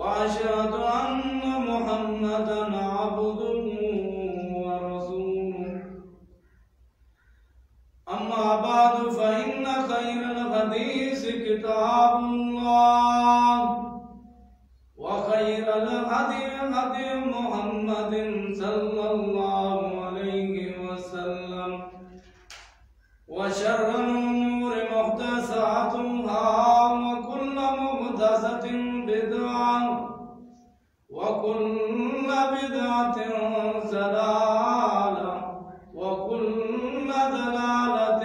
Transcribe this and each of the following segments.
وأشهد أن محمدا عبده ورسوله। أما بعد فإن خير الحديث كتاب الله وخير الهدي هدي محمد صلى الله عليه وسلم وشر الأمور محدثاتها وكل محدثة بدعة وكل بدعة ضلالة وكل ضلالة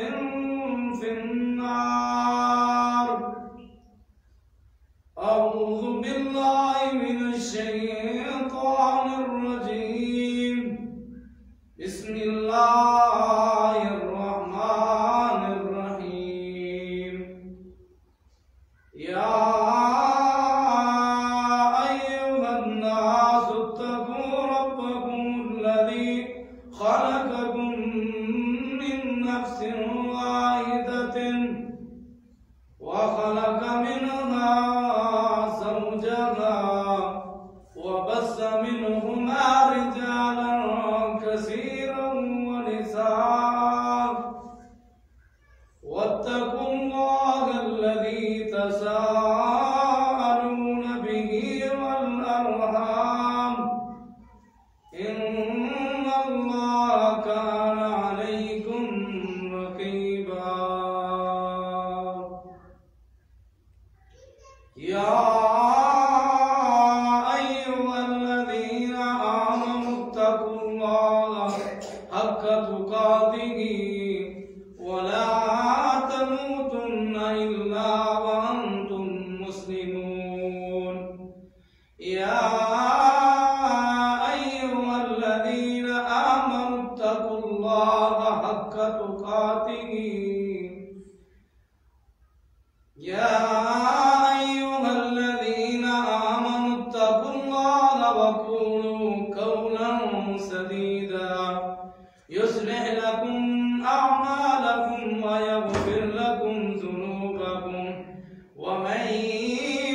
في النار। أعوذ بالله من الشيطان الرجيم. بسم الله الرحمن الرحيم. يا خلقكم من نفس واحدة وخلق منها زوجها وبث منهما رجالا كثيرا ونساء واتقوا الله الذي تساءلون به والأرحام إن الله كان عليكم رقيبا। يا أيها الذين آمنوا اتقوا الله حق تقاته ولا تموتن إلا وأنتم مسلمون। يا اتقوا الله حق تقاته يا أيها الذين آمنوا اتقوا الله وقولوا قولا سديدا يصلح لكم أعمالكم ويغفر لكم ذنوبكم ومن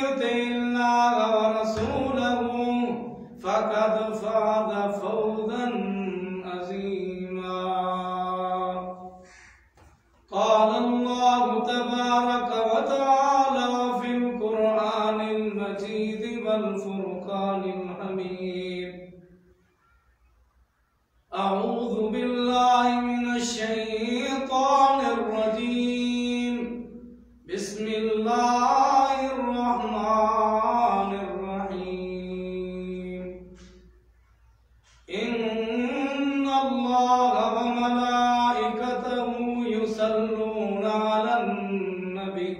يطع الله ورسوله فقد فاز فوزا عظيما. قال الله تبارك وتعالى في القرآن المجيد والفرقان الحميد. أعوذ بالله من الشيطان الرجيم. بسم الله الرحمن الرحيم. إن الله وملائكته يصلون على النبي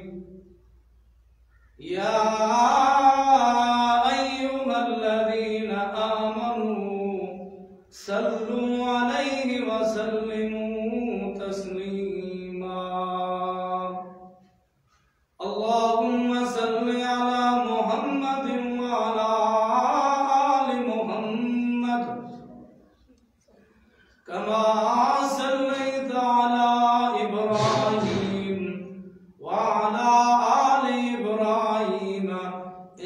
يا أيها الذين آمنوا صلوا عليه وسلموا تسليما. اللهم صل على محمد وعلى آل محمد كما صليت على إبراهيم وعلى آل إبراهيم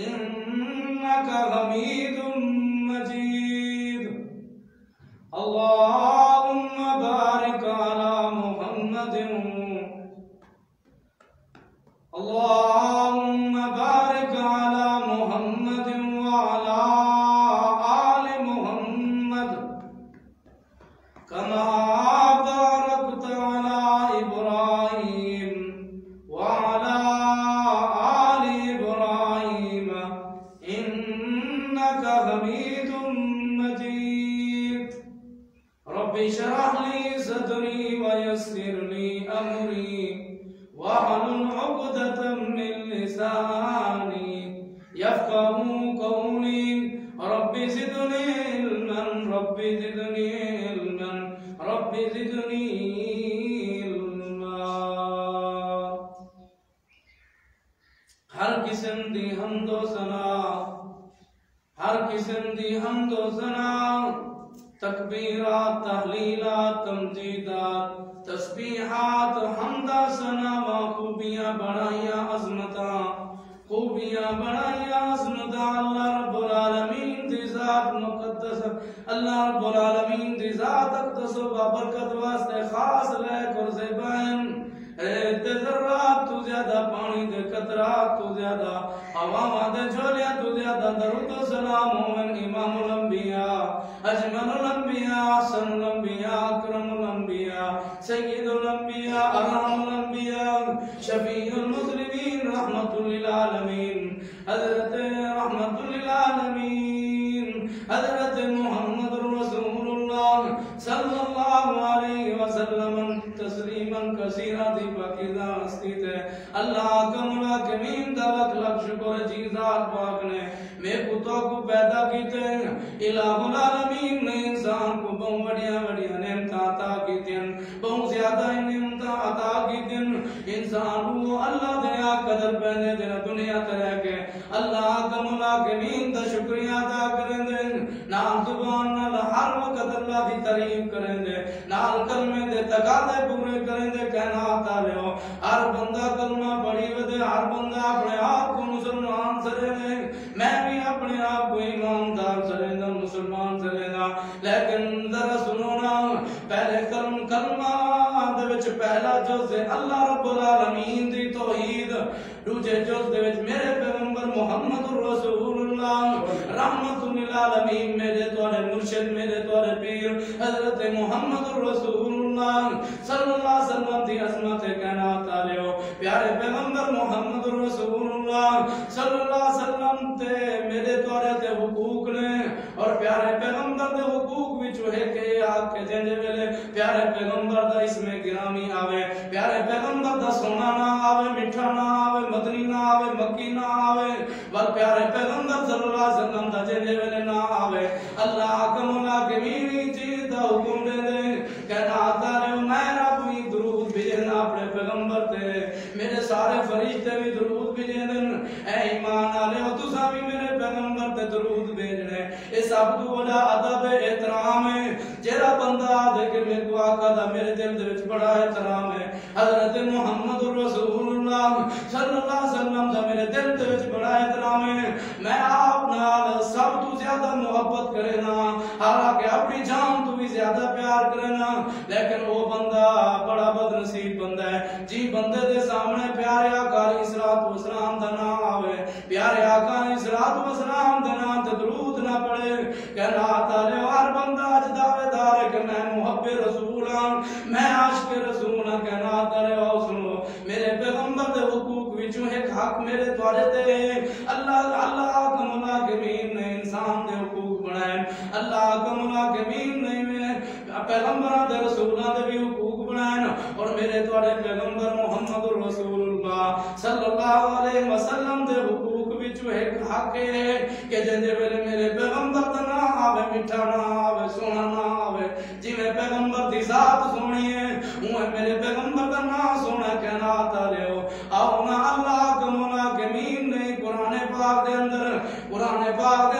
إنك حميد مجيد. اللهم رب اشرح لي صدري ويسر لي أمري واحلل عقدة من لساني يفقهوا قولي رب زدني علما رب زدني علما رب زدني علما. ہر قسم دی حمد و ثنا، ہر قسم دی حمد و ثنا، تکبیرات، تحلیلات، تمجیدات، تسبیحات، حمدہ ثنا و خوبیاں بڑھائیاں عظمتاں، خوبیاں بڑھائیاں عظمتاں اللہ رب العالمین دی ذات مقدس، اللہ رب العالمین دی ذات اقدس و بابرکت واسطے خاص لے کر زبان تے ذرات تو زیادہ، پانی دے قطرات تو زیادہ، عوامہ دے جھولیاں تو زیادہ، درود و سلام ہوئن امام الانبیاء، اجمل الانبیاء، احسن الانبیاء، اکرم الانبیاء، سید الانبیاء، ارحم الانبیاء، شفیع المذنبین، رحمت للعالمین، حضرت رحمت للعالمین، حضرت محمد رسول اللہ صلی اللہ علیہ وسلم تسلیما کثیرا دی پاکیزہ ہستی تے اللہ کا ملاکمین دا لکھ لکھ شکر جی ذات پاک نے میں کتوں کو پیدا کیتے الہ العالمین نے انسان کو بہت بڑیاں بڑیاں نعمتاں عطا کیتے بہت زیادہ نعمتاں عطا کیتے انسان کو اللہ دنیا قدر پہنے دن دنیا طرح کے اللہ کا ملاکمین دا شکریہ ادا کریں دے نام زبان نال ہر وقت اللہ دی تعریف کریں دے نال کلمے دے تقاضے پورے کریں دے کہنا تالے ہو ہر بندہ کلمہ پڑھی ودے ہر بندہ اپنے آپ کو مسلمان سرے دے میں بھی اپنے آپ کو ایماندار سرے دا مسلمان سرے دا لیکن ذرا سنو نا پہلے کلمہ دے وچ پہلا جز اللہ رب العالمین دی توحید دوجے جز دے وچ میرے پیغمبر محمد رسول اللہ رحمت للعالمین میرے توڑے مرشد میرے توڑے پیر حضرت محمد رسول اللہ صلی اللہ علیہ وسلم دی عظمت کہنا تالے ہو پیارے پیغمبر محمد رسول اللہ صلی اللہ علیہ وسلم تے میرے توڑے تے حقوق نے اور پیارے پیغمبر دے حقوق وچ ہے کہ آگ کے جنجے ویلے پیارے پیغمبر دا اسم گرامی آوے پیارے پیغمبر دا سونا نہ آوے میٹھا نہ آوے مدنی نہ آوے مکی نہ آوے بل پیارے پیغمبر صلی اللہ علیہ وسلم دا جنجے ویلے نہ آوے اللہ کا ملاکمینی چیز دا حکم دے دے کہنا آتا رہے میں رب بھی درود بھیجنا اپنے پیغمبر تے میرے سارے فرشتے بھی درود بھیجن اے ایمان آلے ہو تسا بھی میرے پیغمبر تے درود بھیجنے اس عبد ولا ادب احترام ہے جیرا بندہ دیکھے میرے کو آقا دا میرے دل دے وچ بڑا احترام ہے حضرت محمد رسول اللہ صلی اللہ علیہ وسلم دا میرے دل دے وچ بڑا احترام ہے میں آپ نال سب تو زیادہ محبت کرے نا حالانکہ اپنی جان تو بھی زیادہ پیار کرے نا لیکن وہ بندہ بڑا بد نصیب بندہ ہے جی بندے دے سامنے پیارے آقا علیہ الصلوۃ والسلام دا نام آوے پیارے آقا علیہ الصلوۃ والسلام دا نام تے درود نہ پڑھے کہنا تارے ہر بندہ اج دعوے دار ہے کہ میں محب رسول ہوں میں عاشق رسول ہوں کہنا تارے او سنو میرے پیغمبر دے حقوق وچوں ایک حق میرے توڑے تے اللہ کا ملاکمین نے انسان دے حقوق بنائے اللہ کا ملاکمین نے پیغمبر دے رسولان دے بھی حقوق بنائے اور میرے توڑے پیغمبر محمد رسول اللہ صلی اللہ علیہ وسلم دے حقوق وچوں ایک حق ہے کہ جندے ویلے میرے پیغمبر دا نہ آوے میٹھا نہ آوے سونا نہ آوے جی میں پیغمبر دی ذات سونی ہے ہوں میرے پیغمبر دا نہ سونا کہنا آتا لے ہو آؤ نا اللہ کا ملاکمین نے قرآن پاک دے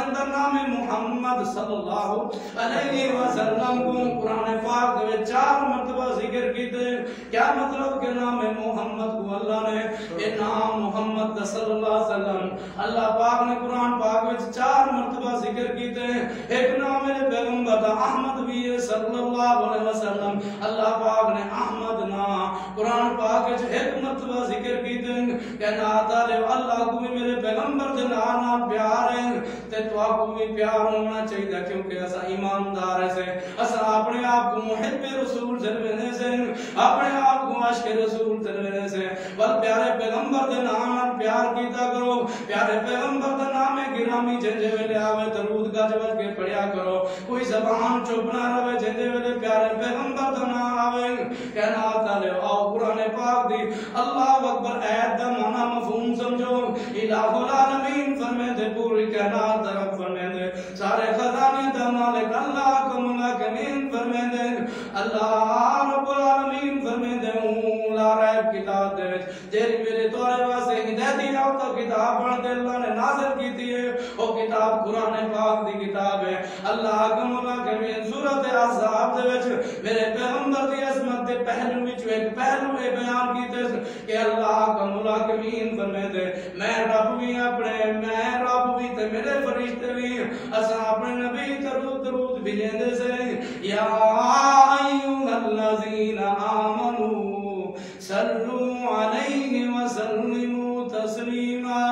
اندر نام محمد صلی اللہ علیہ وسلم کو قرآن پاک دے 4 مرتبہ ذکر کیتے کیا مطلب کہ نام محمد کو اللہ نے اے نام محمد صلی اللہ علیہ وسلم اللہ پاک نے قرآن پاک میں 4 مرتبہ ذکر کیتے ایک نام میرے پیغمبر دا احمد بھی ہے صلی اللہ علیہ وسلم اللہ پاک نے احمد نام قرآن پاک میں ایک مرتبہ ذکر کیتے کہنا آتا لے اللہ کو بھی میرے پیغمبر دے نام پیار ہے تے تو آپ کو بھی پیار ہونا چاہیے کیونکہ ایسا ایماندار ہے سے ایسا اپنے آپ کو محب رسول جلونے سے اپنے آپ کو عاشق رسول جلونے سے بل پیارے پیغمبر دے نام پیار کیتا کرو پیارے پیغمبر دے نام نامی جنجے ویلے آوے درود گج بج کے پڑھیا کرو کوئی زبان چپ نہ رہے جنجے ویلے پیارے پیغمبر دا نام آوے کہنا تعالی آؤ قرآن پاک دی اللہ اکبر ایت دا معنی مفہوم سمجھو الہ العالمین فرمے دے پوری کائنات طرف فرمے دے سارے خزانے دا مالک اللہ کو مناکمین فرمے دے اللہ رب العالمین فرمے دے لا ریب کتاب دے جیری میرے توڑے واسے ہدایتی آتا کتاب پڑھتے اللہ نے نازل کی تھی وہ کتاب قرآن پاک دی کتاب ہے اللہ کا مناکمین سورت احزاب دے وچ میرے پیغمبر دی عظمت دے پہلو وچ ایک پہلو بیان کیتے کہ اللہ کا مناکمین فرمے دے میں رب بھی اپنے میں رب بھی تے میرے فرشتے بھی اساں اپنے نبی درود بھیجندے سے یا ایھا الذین آمنوا صلوا علیہ وسلموا تسلیما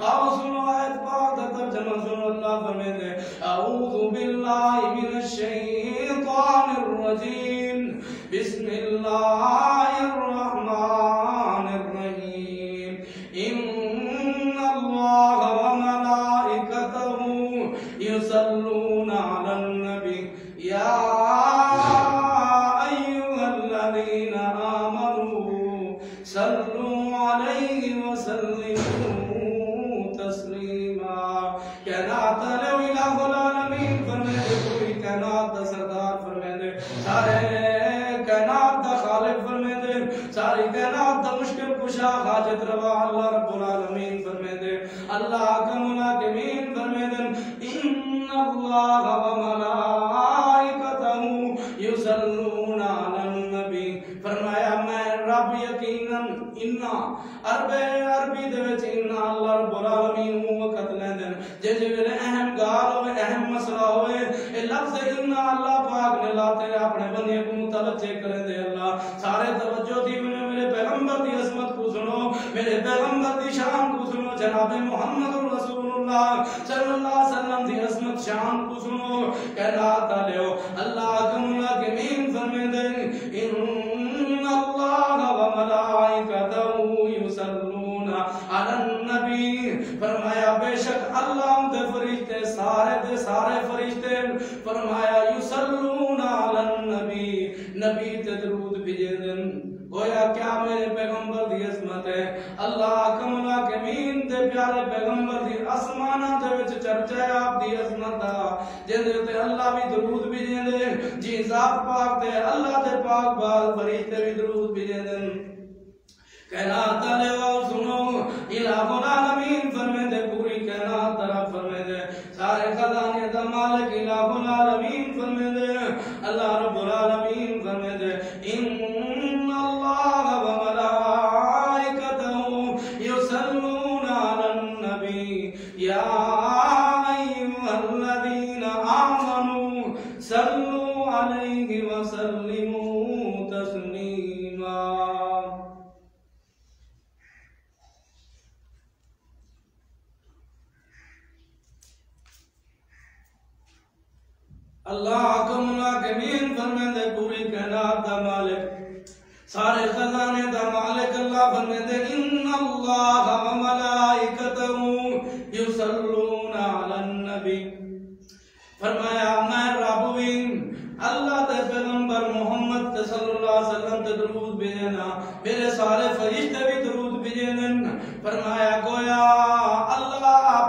اور سنو آیت پاک کا ترجمہ سنو اللہ فرمے دے اعوذ باللہ من الشیطان الرجیم بسم اللہ الرحمن الرحیم ان اللہ وملائکتہ یصلون علی النبی یا ایھا الذین آمنوا صلوا علیہ وسلموا تسلیما کائنات تعالی الہ العالمین فرمے دے پوری کائنات دا سردار فرمے دے سارے کائنات دا خالق فرمے دے ساری کائنات دا مشکل کشا حاجت روا اللہ رب العالمین فرمے دے اللہ کا مناکمین فرمے دے ان اللہ وملائکتہ یصلون علی النبی فرمایا میں رب یقیناً انا عربی دے وچ انا اللہ رب العالمین وقت لیندن جے ویلے اہم گال ہوئے اہم مسئلہ ہوئے اے لفظ انا اللہ پاک نے لاتے اپنے بندے کو متوجہ کرے دے اللہ سارے توجہ دی میرے پیغمبر دی عظمت کو سنو میرے پیغمبر دی شان کو سنو جناب محمد رسول اللہ صلی اللہ علیہ وسلم دی عظمت شان کو سنو کہنا تعالی اللہ کا مناکمین فرمے دے ان اللہ وملائکتہ یصلون علی النبی فرمایا بے شک اللہ دے فرشتے سارے فرشتے فرمایا یصلون علی النبی نبی تے درود بھیجے دن گویا کیا میرے پیغمبر دی عظمت ہے اللہ کا مناکمین دے پیارے پیغمبر دی آسماناں دے وچ چرچا ہے آپ دی عظمت دا جے تے اللہ بھی درود بھیجے دے جی ذات پاک تے اللہ دے پاک باز فرشتے بھی درود بھیجے دن کائنات تعالی و سنو الہ العالمین فرمے دے پوری کائنات طرف فرمے دے سارے خزانے دا مالک الہ العالمین فرمے دے اللہ رب العالمین فرمے دے ان اللہ وملائکتہ یصلون علی النبی یا ایھا الذین آمنوا صلوا علیہ وسلموا تسلیما اللہ کا مناکمین فرمے دے پوری کائنات دا مالک سارے خزانے دا مالک اللہ فرمے دے ان اللہ وملائکتہ یصلون علی النبی فرمایا میں رب بھی اللہ دے پیغمبر محمد صلی اللہ علیہ وسلم تے درود بھیجنا میرے سارے فرشتے بھی درود بھیجن فرمایا گویا اللہ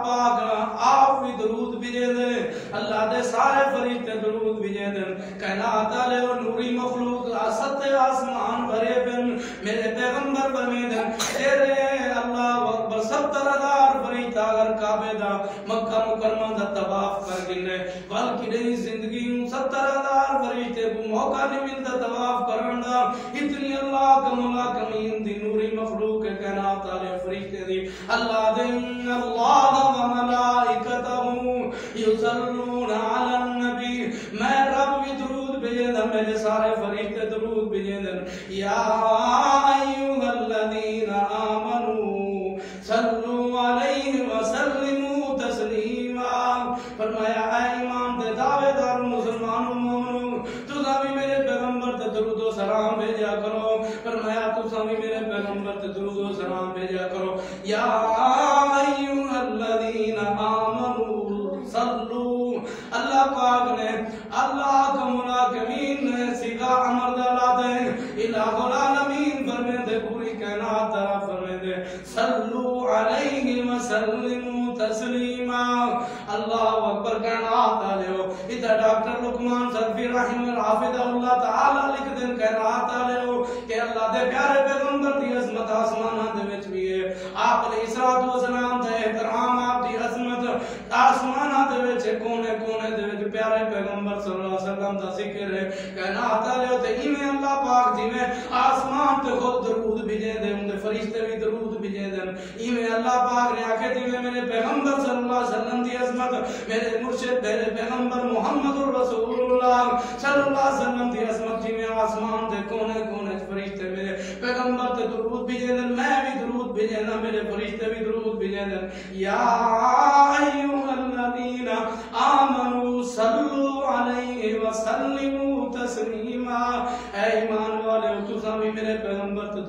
پاک آپ بھی درود بھیجے دے اللہ دے سارے فرشتے درود بھیجے دے کائنات والے اور نوری مخلوق ست آسمان بھرے بن میرے پیغمبر فرمے دے تیرے اللہ اکبر 70,000 فرشتہ اگر کعبے دا مکہ مکرمہ دا طواف کر گنے بلکہ نہیں زندگی 70,000 فرشتے کو موقع نہیں ملتا طواف کرن دا اتنی اللہ کا مناکمین دی نوری مخلوق کائنات والے فرشتے دی اللہ دے اللہ وملائکتہ یصلون علی النبی میں رب بھی درود بھیجے دا میرے سارے فرشتے درود بھیجے دا یا ایھا الذین آمنوا صلوا علیہ وسلموا تسلیما فرمایا اے ایمان دے دعوے دار مسلمانوں مومنوں تساں بھی میرے پیغمبر تے درود و سلام بھیجا کرو فرمایا تساں بھی میرے پیغمبر تے درود و سلام بھیجا کرو یا ایھا الذین آمنوا دے اللہ کا ملاکمین سگا عمر دلا دے الہ العالمین فرمے دے پوری کائنات طرح فرمے دے صلو علیہ وسلموا تسلیما اللہ اکبر کائنات آلیو ادھا ڈاکٹر لقمان صدفی رحمہ الحافظ اللہ تعالی لکھ دن کائنات آلیو کہ اللہ دے پیارے پیغمبر دی عظمت آسمانہ دے وچ بھی ہے آپ علیہ السلام دے احترام آپ دی عظمت آسمانہ دے وچ کونے کونے دے وچ پیارے پیغمبر صلی اللہ علیہ وسلم دا ذکر ہے کائنات آلیو تے ایویں اللہ پاک جی میں آسمان تے خود درود بھیجے دے ان دے فرشتے بھی درود بھیجے دے ایویں اللہ پاک نے آکھے جی میں میرے پیغمبر صلی اللہ علیہ وسلم دی عظمت میرے مرشد میرے پیغمبر محمد رسول اللہ صلی اللہ علیہ وسلم دی عظمت جی میں آسمان دے کونے کونے فرشتے میرے پیغمبر تے درود بھیجے دے میں بھی درود بھیجے نا میرے فرشتے بھی درود بھیجے دے یا ایھا الذین آمنوا صلوا علیہ وسلموا تسلیما اے ایمان والے تساں بھی میرے پیغمبر تے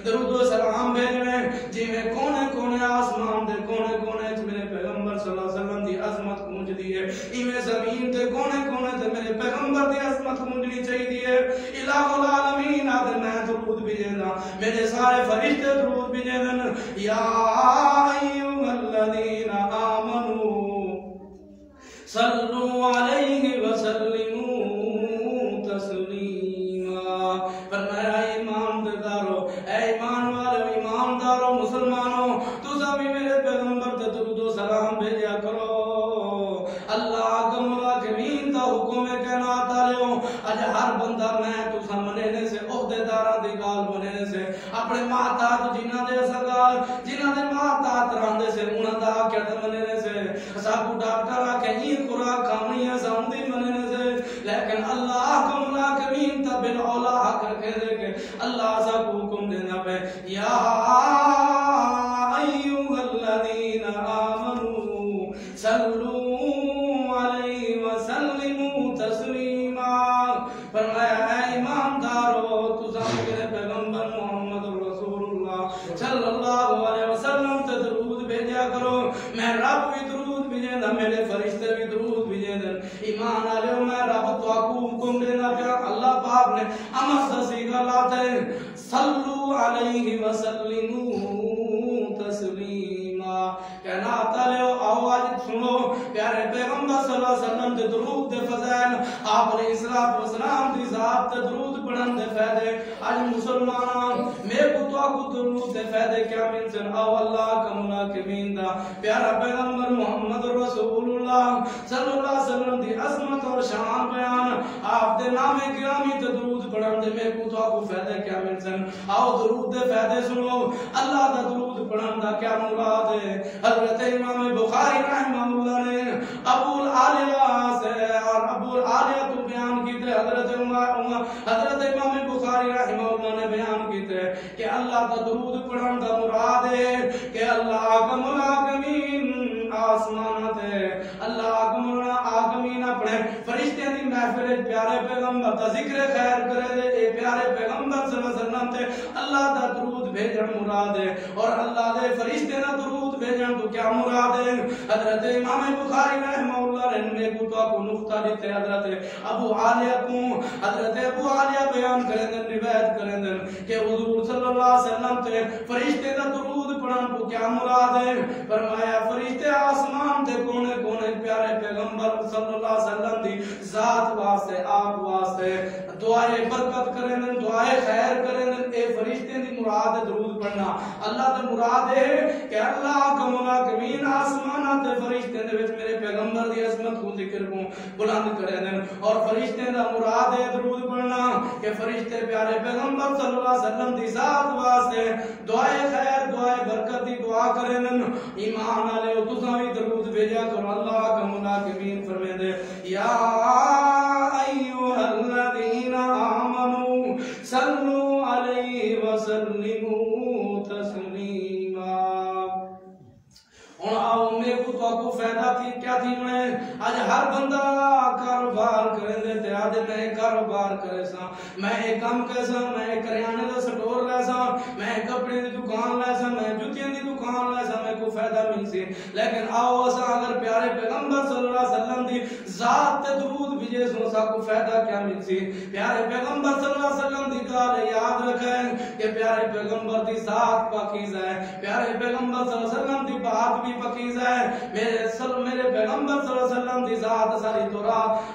درود و سلام بھیجنے جی میں کونے کونے آسمان دے کونے کونے میرے پیغمبر صلی اللہ علیہ وسلم دی عظمت پہنچ دی ہے ایویں زمین تے کونے کونے تے میرے پیغمبر دی عظمت پہنچنی چاہیے الہ العالمین آدھے میں درود بھیجنا میرے سارے فرشتے درود بھیجن یا ایھا الذین آمنوا صلوا علیہ وسلموا تسلیما فرمایا ایمان دارو اے ایمان والو ایماندارو مسلمانوں تساں بھی میرے پیغمبر تے درود و سلام بھیجا کرو اللہ کا ملاکمین دا حکم کائنات آلیو اج ہر بندہ میں تساں مننے سے عہدے داراں دی گال مننے سے اپنے ماتات جنہاں دے اسگال جنہاں دے ماتات راندے سے انہاں دا کیا مننے سے سابو ڈاکٹر آکے یہ خوراک کھانی ہے سامدی مننے سے لیکن اللہ کا ملاکمین تا بالعلا کر کے دے کہ اللہ سا کو حکم دینا پہ یا ایھا الذین آمنوا صلوا علیہ وسلموا تسلیما فرمایا اے ایماندارو تساں میرے پیغمبر محمد رسول اللہ صلی اللہ علیہ وسلم تے درود بھیجا کرو میں رب بھی درود بھیجنا میرے فرشتے بھی درود بھیجنا ایمان والو میں رب تو کو حکم دینا پیا اللہ پاک نے امر سے سیگا لاتے صلو علیہ وسلموا تسلیما کہنا تالیو آواز سنو پیارے پیغمبر صلی اللہ علیہ وسلم دے درود دے فضائل آپ علیہ السلام دی ذات تے درود پڑھن دے فائدے آج مسلمانوں میں کو درود دے فائدے کیا ملسن او اللہ کا ملاکمین دا پیارا پیغمبر محمد رسول اللہ صلی اللہ علیہ وسلم دی عظمت اور شان بیان آپ دے نام گرامی تے درود پڑھن دے میں کو فائدے کیا ملسن آؤ درود دے فائدے سنو اللہ دا درود پڑھن دا کیا مراد ہے حضرت امام بخاری رحمہ اللہ نے ابو العالیہ سے اور ابو العالیہ کو بیان کیتے حضرت امام بخاری رحمہ اللہ نے بیان کیتے کہ اللہ دا درود پڑھن دا مراد ہے کہ اللہ کا ملاکمین آسمانات ہے اللہ آگمین اپنے فرشتے دی محفل پیارے پیغمبر دا ذکر خیر کرے دے اے پیارے پیغمبر صلی اللہ علیہ وسلم تے اللہ دا درود بھیجن مراد ہے اور اللہ دے فرشتے نہ درود بھیجن تو کیا مراد ہے حضرت امام بخاری رحمہ اللہ نے کو نقطہ دیتے حضرت ابو عالیہ بیان کریں دن روایت کریں دن کہ حضور صلی اللہ علیہ وسلم تے فرشتے دا درود پڑھن تو کیا مراد ہے فرمایا فرشتے آسمان تے کونے کونے پیارے پیغمبر صلی اللہ علیہ وسلم دی ذات واسطے آپ واسطے دعائے برکت کریں دن دعائے خیر کریں دن اے فرشتے دی مراد درود پڑھنا اللہ تے مراد ہے کہ اللہ کا ملاکمین آسمانہ تے فرشتے دے وچ میرے پیغمبر دی عظمت کو ذکر کو بلند کریں دن اور فرشتے دا مراد ہے درود پڑھنا کہ فرشتے پیارے پیغمبر صلی اللہ علیہ وسلم دی ذات واسطے دعائے خیر دعائے برکت دی دعا کریں دن ایمان والے تساں بھی درود بھیجا کرو اللہ کا ملاکمین فرمائے دے یا ایھا الذین آمنوا صلوا علیہ وسلموا تسلیما آؤ میں کو فائدہ تھی کیا تھی میں آج ہر بندہ کاروبار کریں دے تے آدھے میں کاروبار کرے سا میں ایک کام کرے سا میں کریانے دا سٹور لے سا میں کپڑے دی دکان لے سا میں جوتیاں دی دکان لے سا میں کو فائدہ مل سی لیکن آؤ اسا اگر پیارے پیغمبر صلی اللہ علیہ وسلم دی ذات تے درود بھیجے سو سا کو فائدہ کیا مل سی پیارے پیغمبر صلی اللہ علیہ وسلم دی گل یاد رکھیں کہ پیارے پیغمبر دی ذات پاکیزہ ہے پیارے پیغمبر صلی اللہ علیہ وسلم دی بات بھی پاکیزہ ہے میرے پیغمبر صلی اللہ علیہ وسلم دی ذات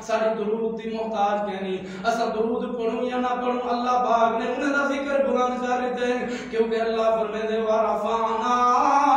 ساری درود دی محتاج کہنی اسا درود پڑھوں یا نہ پڑھوں اللہ پاک نے انہیں دا ذکر بلند کر دیتے ہیں کیونکہ اللہ فرمائے دے وَرَفَعْنَا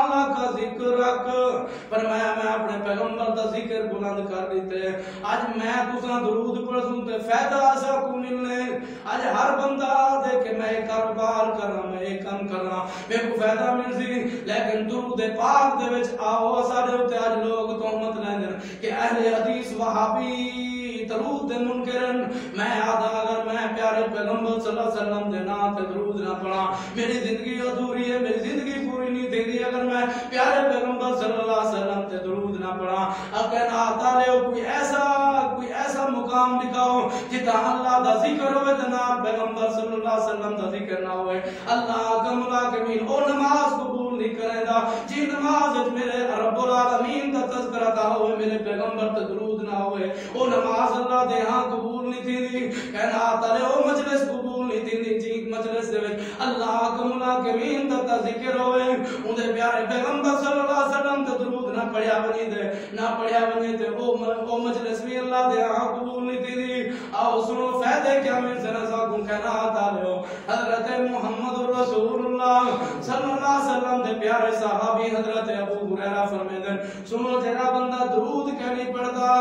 لَكَ ذِكْرَكَ فرمایا میں اپنے پیغمبر دا ذکر بلند کر دیتے ہیں آج میں تساں درود پڑھوں تے فائدہ اسا کو ملنے آج ہر بندہ دے کہ میں ایک کاروبار کر رہا میں ایک کام کر رہا میرے کو فائدہ مل سی لیکن درود پاک دے وچ آؤ سارے تے آج لوگ تہمت لیندے کہ اہل حدیث وہابی درود دے منکرن میں آدھا اگر میں پیارے پیغمبر صلی اللہ علیہ وسلم دے نام تے درود نہ پڑھا میری زندگی ادھوری ہے میری زندگی پوری نہیں تھی اگر میں پیارے پیغمبر صلی اللہ علیہ وسلم تے درود نہ پڑھا اگر نہ آتا لے کوئی ایسا مقام دکھاؤ جتا اللہ دا ذکر ہوئے تے نہ پیغمبر صلی اللہ علیہ وسلم دا ذکر نہ ہوئے اللہ کملا کمین او نماز قبول نہیں کرے گا جی نماز میرے رب العالمین کا تذکرہ تھا ہوئے میرے پیغمبر تے درود نہ ہوئے او نماز اللہ دے ہاں قبول نہیں تھی کہنا آتا لے او مجلس قبول نہیں تھی جی مجلس دے اللہ کملا کمین کا ذکر ہوئے اندھے پیارے پیغمبر صلی اللہ علیہ وسلم تے درود نہ پڑھیا بنی دے نہ پڑھیا بنی دے او مجلس بھی اللہ دے ہاں قبول نہیں تھی آؤ سنو فائدے کیا من سے نسا کو کہنا آتا لے حضرت محمد رسول اللہ صلی اللہ علیہ وسلم دے پیارے صحابی حضرت ابو ہریرہ فرمیدن سنو جیرا بندہ درود کہنی پڑھتا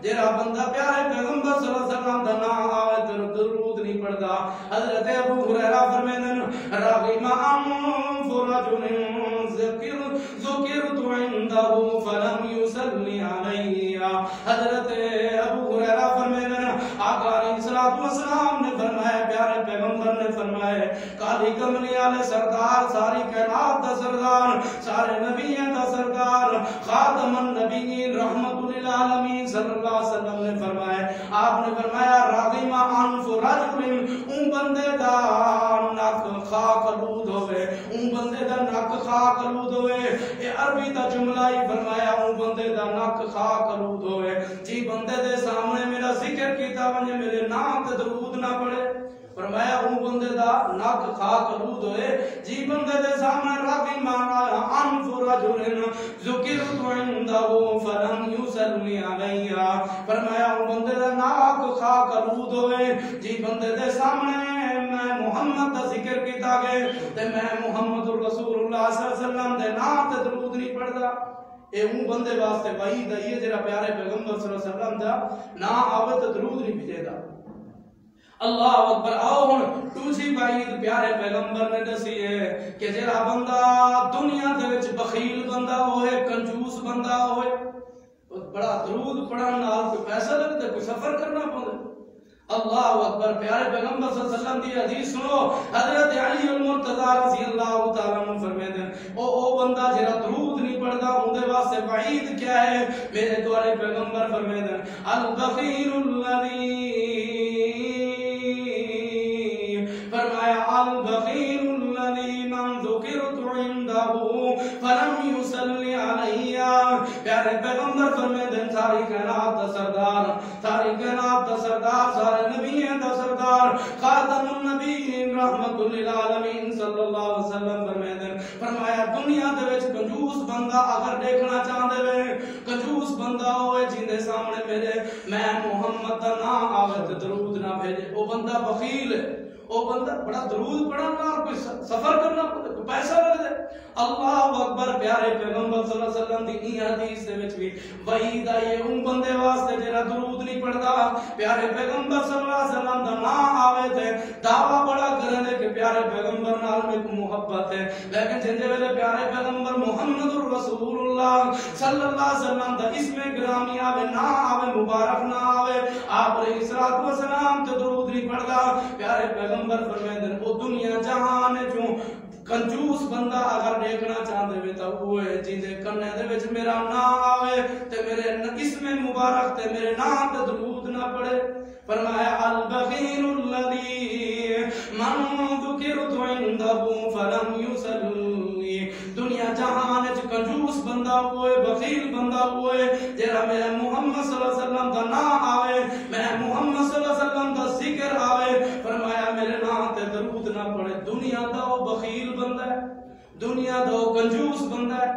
جیرا بندہ پیارے پیغمبر صلی اللہ علیہ وسلم دا نام آوے درود نہیں پڑھتا حضرت ابو ہریرہ فرمیدن رغم انف رجل ذکرت عنده فلم يصلي علی حضرت ابو ہریرہ فرمیدن آقا علیہ السلام نے فرمایا پیارے پیغمبر نے فرمایا کالی کملی والے سردار ساری کائنات دا سردار سارے نبیوں دا سردار خاتم النبیین رحمت للعالمین صلی اللہ علیہ وسلم نے فرمایا آپ نے فرمایا راغم انف رجل اون بندے دا نک خاک آلود ہوئے اون بندے دا نک خاک آلود ہوئے اے عربی دا جملہ ہی فرمایا اون بندے دا نک خاک آلود ہوئے جی بندے دے سامنے میرا ذکر کیتا ونجے میرے نام تے درود نہ پڑھے فرمایا اون بندے دا نک خاک آلود ہوئے جی بندے دے سامنے راغم انف رجل ذکرت عنده فلم يصلي علی فرمایا اون بندے دا نک خاک آلود ہوئے جی بندے دے سامنے میں محمد دا ذکر کیتا گئے تے میں محمد رسول اللہ صلی اللہ علیہ وسلم دے نام تے درود نہیں پڑھدا اے اون بندے واسطے وعید ہے جڑا پیارے پیغمبر صلی اللہ علیہ وسلم دا نام آوے تے درود نہیں بھیجے گا اللہ اکبر آؤ ہن دوسری وعید پیارے پیغمبر نے دسی ہے کہ جڑا بندہ دنیا دے وچ بخیل بندہ ہوئے کنجوس بندہ ہوئے بڑا درود پڑھن نال کوئی پیسہ لگدا کوئی سفر کرنا پوندا اللہ اکبر پیارے پیغمبر صلی اللہ علیہ وسلم دی حدیث سنو حضرت علی المرتضی رضی اللہ تعالی عنہ فرماتے ہیں او بندہ جڑا درود نہیں پڑھدا اون دے واسطے وعید کیا ہے میرے دوارے پیغمبر فرماتے ہیں البخیل الذی فرمایا البخیل الذی من ذکرت عنده فلم يصلي علی پیارے پیغمبر فرماتے ہیں ساری کائنات دا سردار ساری کائنات دا سردار سارے نبیوں دا سردار خاتم النبیین رحمت للعالمین صلی اللہ علیہ وسلم فرماتے ہیں فرمایا دنیا دے وچ کنجوس بندہ اگر دیکھنا چاہندے وے کنجوس بندہ ہوئے جن دے سامنے میرے میں محمد دا نام آوے تے درود نہ بھیجے او بندہ بخیل ہے او بندہ بڑا درود پڑھنا کوئی سفر کرنا کوئی پیسہ لگ دے اللہ اکبر پیارے پیغمبر صلی اللہ علیہ وسلم دی این حدیث دے وچ بھی وعید آئی اون بندے واسطے جڑا درود نہیں پڑھدا پیارے پیغمبر صلی اللہ علیہ وسلم دا نام آوے تے دعویٰ بڑا کرنے کہ پیارے پیغمبر نال میرے کو محبت ہے لیکن جن دے ویلے پیارے پیغمبر محمد رسول اللہ صلی اللہ علیہ وسلم دا اسم گرامی آوے نہ آوے مبارک نہ آوے آپ علیہ الصلوۃ والسلام تے درود نہیں پڑھدا پیارے پیغمبر فرماتے ہیں او دنیا جہان چوں کنجوس بندہ اگر دیکھنا چاہتے ہوئے تو وہ ہے جن دے کرنے دے وچ میرا نام آوے تے میرے اسم مبارک تے میرے نام تے درود نہ پڑے فرمایا البخیل الذی من ذکرت عنده فلم يصلي دنیا جہان وچ کنجوس بندہ ہوئے بخیل بندہ ہوئے جڑا میرے محمد صلی اللہ علیہ وسلم دا نام آوے میں محمد صلی اللہ علیہ وسلم دا ذکر آوے فرمایا میرے نام تے درود نہ پڑھے دنیا دا وہ بخیل بندہ ہے دنیا دا وہ کنجوس بندہ ہے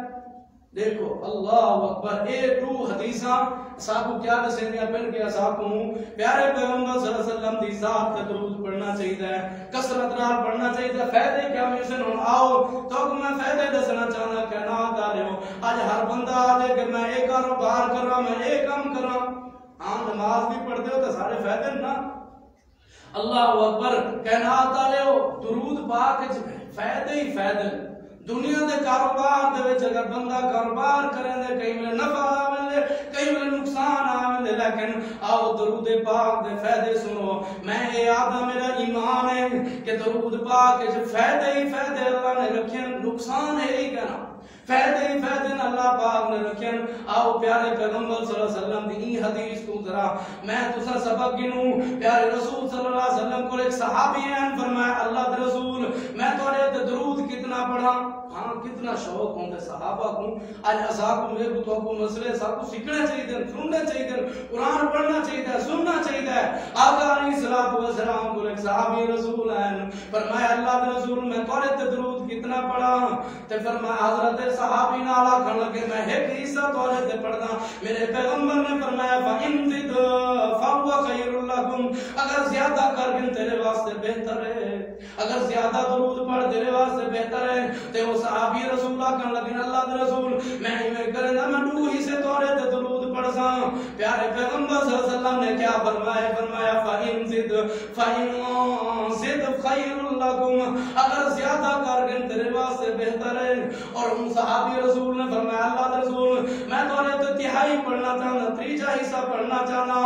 دیکھو اللہ اکبر اے تو حدیثاں صاحب کیا دسیں گے پھر کیا صاحب ہوں پیارے پیغمبر صلی اللہ علیہ وسلم دی ذات تے درود پڑھنا چاہیے کثرت نال پڑھنا چاہیے فائدے کیا میں ہن آؤ تو میں فائدے دسنا چاہنا کائنات والے ہو اج ہر بندہ آجے کہ میں ایک کاروبار کر رہا میں ایک کام کر رہا ہاں نماز بھی پڑھتے ہو تو سارے فائدے نا اللہ اکبر کائنات والے ہو درود پاک وچ فائدے ہی فائدے دنیا دے کاروبار دے وچ اگر بندہ کاروبار کرے دے کئی میں نفع آوے کئی میں نقصان آوے لیکن آؤ درود پاک دے فائدے سنو میں اے آدھا میرا ایمان ہے کہ درود پاک وچ فائدے ہی فائدے اللہ نے رکھے نقصان ہے ہی کہنا فائدے ہی فائدے اللہ پاک نے رکھے آؤ پیارے پیغمبر صلی اللہ علیہ وسلم دی حدیث تو ذرا میں تسا سبق گنوں پیارے رسول صلی اللہ علیہ وسلم کو ایک صحابی ہیں فرمایا اللہ دے رسول میں تھوڑے تے درود کتنا پڑھا ہاں کتنا شوق ہوندے صحابہ کو اج اساں کو میرے تو کو مسئلے سب کو سیکھنا چاہیے سننا چاہیے قرآن پڑھنا چاہیے سننا چاہیے آقا علیہ الصلوۃ والسلام کو ایک صحابی رسول ہیں فرمایا اللہ دے رسول میں تھوڑے تے درود کتنا پڑھا تے فرمایا حضرت صحابی نال کہن لگے میں ایک حصہ تھوڑے تے پڑھدا میرے پیغمبر نے فرمایا فَإِن زِدْ فَهُوَ خَيْرٌ لَكُمْ اگر زیادہ کر کے تیرے واسطے بہتر ہے اگر زیادہ درود پڑھ تیرے واسطے بہتر ہے تے وہ صحابی رسول اللہ کہنے لگے اللہ دے رسول میں ایویں کرنا میں دو ہی سے تھوڑے تے درود پڑھساں پیارے پیغمبر صلی اللہ علیہ وسلم نے کیا فرمایا فَإِن زِدْ خَيْرٌ لَكُمْ اگر زیادہ کر کے تیرے واسطے بہتر ہے اور ان صحابی رسول نے فرمایا اللہ دے رسول میں تھوڑے تے تہائی پڑھنا چاہنا تیجا حصہ پڑھنا چاہنا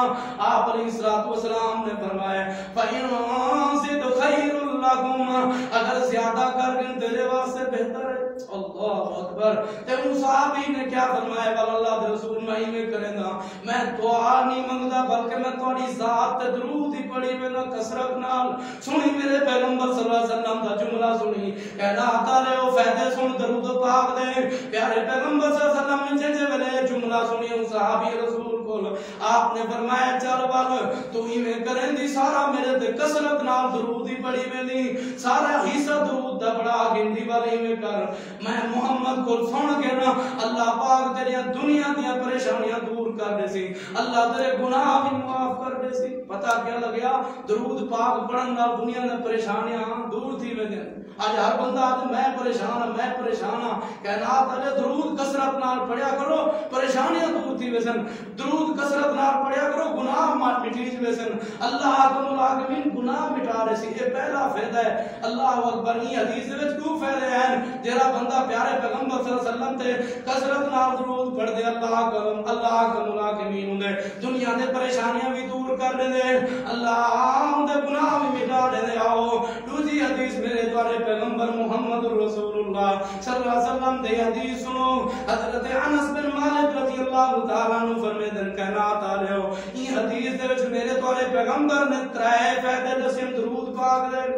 آپ علیہ الصلوۃ والسلام نے فرمایا فَإِن زِدْ خَيْرٌ لَكُمْ اگر زیادہ کر کے تیرے واسطے بہتر ہے اللہ اکبر تے ان صحابی نے کیا فرمایا بل اللہ دے رسول میں کرے گا میں دعا نہیں منگدا بلکہ میں تہاڈی ذات تے درود ہی پڑھی میں نہ کثرت نال سنی میرے پیغمبر صلی اللہ علیہ وسلم دا جملہ سنی کہنا آتا رہے ہو فائدے سن درود پاک دے پیارے پیغمبر صلی اللہ علیہ وسلم نے جے ویلے جملہ سنی ان صحابی رسول کو آپ نے فرمایا چل بل تو ہی میں کریں دی سارا میرے تے کثرت نال درود ہی پڑھی میں سارا حصہ درود دا بڑا گندی والی میں کر میں محمد کو سن کے نا اللہ پاک تیری دنیا دی پریشانیاں دور کر دے سی اللہ تیرے گناہ بھی معاف کر دے سی پتہ کیا لگیا درود پاک پڑھن نال دنیا دی پریشانیاں دور تھی ویندے آج ہر بندہ آج میں پریشان ہاں کائنات والے درود کثرت نال پڑھیا کرو پریشانیاں دور تھی ویسن درود کثرت نال پڑھیا کرو گناہ مٹی ویسن اللہ اکبر العالمین گناہ مٹا دے سی یہ پہلا فائدہ ہے اللہ اکبر یہ حدیث دے وچ کیوں فائدے ہیں جڑا بندہ پیارے پیغمبر صلی اللہ علیہ وسلم تے کثرت نال درود پڑھ دے اللہ اکبر العالمین ہوندے دنیا دے پریشانیاں بھی دور کر دے اللہ دے گناہ بھی مٹا دے آؤ دوسری حدیث میرے دوارے پیغمبر محمد رسول اللہ صلی اللہ علیہ وسلم دے حدیث سنو حضرت انس بن مالک رضی اللہ تعالیٰ عنہ فرمیدن کائنات والے ہو یہ حدیث دے وچ میرے دوارے پیغمبر نے ترے فائدے دسے درود پاک دے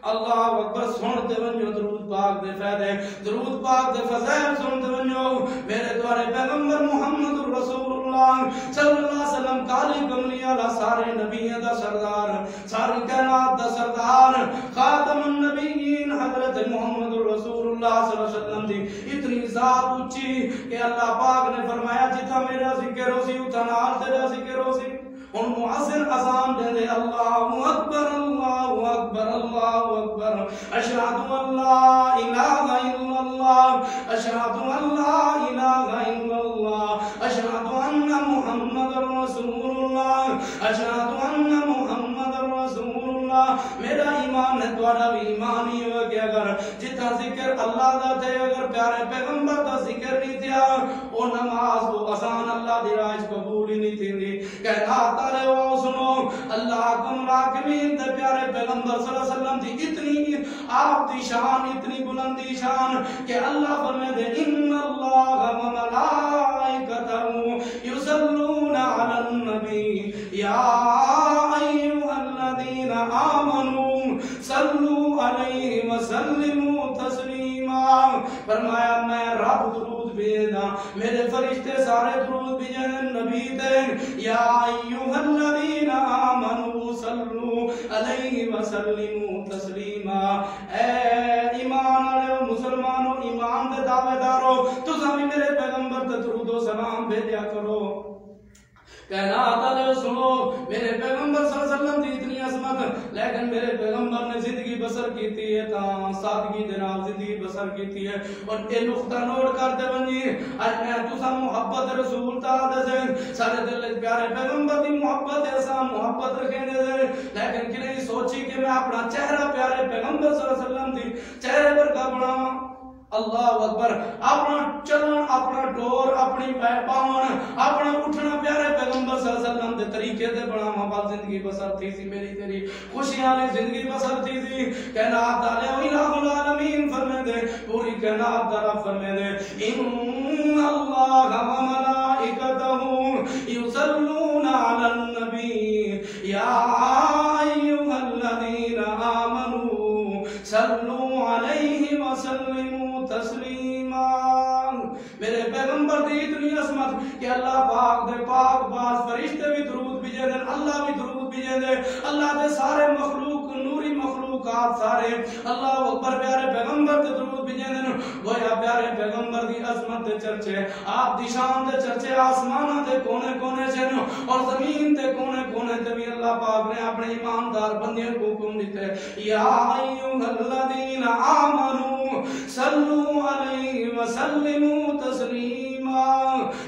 اللہ اکبر سنتے ونجو درود پاک دے فائدے درود پاک دے فضائل سنتے ونجو میرے دوارے پیغمبر محمد رسول اللہ صلی اللہ علیہ وسلم کالی کملی والا سارے نبیوں دا سردار ساری کائنات دا سردار خاتم النبیین حضرت محمد رسول اللہ صلی اللہ علیہ وسلم دی اتنی ذات اونچی کہ اللہ پاک نے فرمایا جتھا میرا ذکر ہو سی اتھا نال تیرا ذکر ہو سی ان مؤذن اذان دے دے اللہ اکبر اللہ اکبر اللہ اکبر اشہد ان لا الہ الا اللہ اشہد ان لا الہ الا اللہ اشہد ان محمد رسول اللہ اشہد ان محمد رسول اللہ میرا ایمان ہے تھوڑا بھی ایمان ہی ہو کہ اگر جتنا ذکر اللہ دا تھے اگر پیارے پیغمبر دا ذکر نہیں تھیا وہ نماز وہ اذان اللہ دی راج قبول ہی نہیں تھی کہنا تارے وہ سنو اللہ کم راکمین دے پیارے پیغمبر صلی اللہ علیہ وسلم دی اتنی آپ دی شان اتنی بلندی شان کہ اللہ فرمے دے ان اللہ و ملائکتہ یصلون علی النبی یا ایھا الذین آمنوا صلوا علیہ وسلموا تسلیما فرمایا میں رب درود بھیجنا میرے فرشتے سارے درود بھیجیں نبی تے یا ایھا الذین آمنوا صلوا علیہ وسلموا تسلیما اے ایمان والے مسلمانوں ایمان دے دعوے دارو تساں بھی میرے پیغمبر تے درود و سلام بھیجیا کرو کائنات والے سنو میرے پیغمبر صلی اللہ علیہ وسلم دی اتنی عظمت لیکن میرے پیغمبر نے زندگی بسر کیتی ہے تا سادگی دے نال زندگی بسر کیتی ہے اور اے نقطہ نوٹ کر دے ونجی اج میں تساں محبت رسول تا دے سارے دل وچ پیارے پیغمبر دی محبت ہے اساں محبت رکھیں دے لیکن کہ نہیں سوچی کہ میں اپنا چہرہ پیارے پیغمبر صلی اللہ علیہ وسلم دی چہرے پر کا بناواں اللہ اکبر اپنا چلن اپنا ڈور اپنی پاون اپنا اٹھنا پیارے پیغمبر صلی اللہ علیہ وسلم دے طریقے تے بناواں با زندگی بسر تھی سی میری تیری خوشیاں والی زندگی بسر تھی سی کائنات والے الہ العالمین فرمائے دے پوری کائنات دا رب فرمائے دے ان اللہ و ملائکتہ یصلون علی النبی یا ایھا الذین آمنوا صلوا علیہ وسلموا تسلیما میرے پیغمبر دی اتنی عظمت کہ اللہ پاک دے پاک باز فرشتے بھی درود بھیجے دے اللہ بھی درود بھیجے دے اللہ دے سارے مخلوق نوری مخلوقات سارے اللہ اکبر پیارے پیغمبر دے درود بھیجے دے گویا پیارے پیغمبر دی عظمت دے چرچے آپ دی شان دے چرچے آسمانہ دے کونے کونے سے اور زمین دے کونے کونے تے بھی اللہ پاک نے اپنے ایماندار بندیوں کو حکم دیتے یا ایھا الذین آمنوا صلوا علیہ وسلموا تسلیما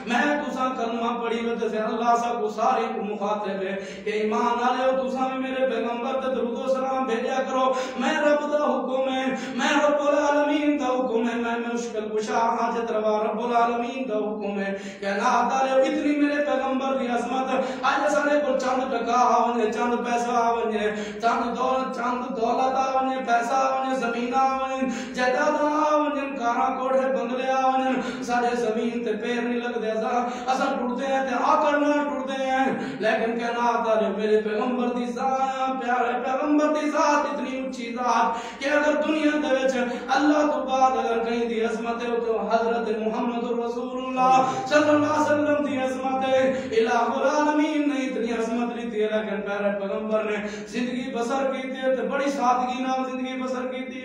میں تساں کلمہ پڑھی وجہ سے اللہ سا کو سارے کو مخاطب ہے کہ ایمان والے ہو تساں بھی میرے پیغمبر تے درود و سلام بھیجا کرو میں رب دا حکم ہے میں رب العالمین دا حکم ہے میں مشکل کشا حاجت روا رب العالمین دا حکم ہے کہ اللہ تعالی اتنی میرے پیغمبر دی عظمت اج سارے کو چند ٹکا آونے چند پیسہ آونے چند دولت آونے پیسہ آونے زمین آونے جائیداد آونے کاراں کوٹھے بنگلے آونے سارے زمین تے پیر نہیں لگ دے اساں ٹوٹتے ہیں تے آ کرنا ٹوٹتے ہیں لیکن کہنا آتا ہے میرے پیغمبر دی ذات پیارے پیغمبر دی ذات اتنی اونچی ذات کہ اگر دنیا دے وچ اللہ تو بعد اگر کہیں دی عظمت ہے تو حضرت محمد رسول اللہ صلی اللہ علیہ وسلم دی عظمت ہے الہ العالمین نے اتنی عظمت لی تھی لیکن پیارے پیغمبر نے زندگی بسر کی تھی تے بڑی سادگی نال زندگی بسر کی تھی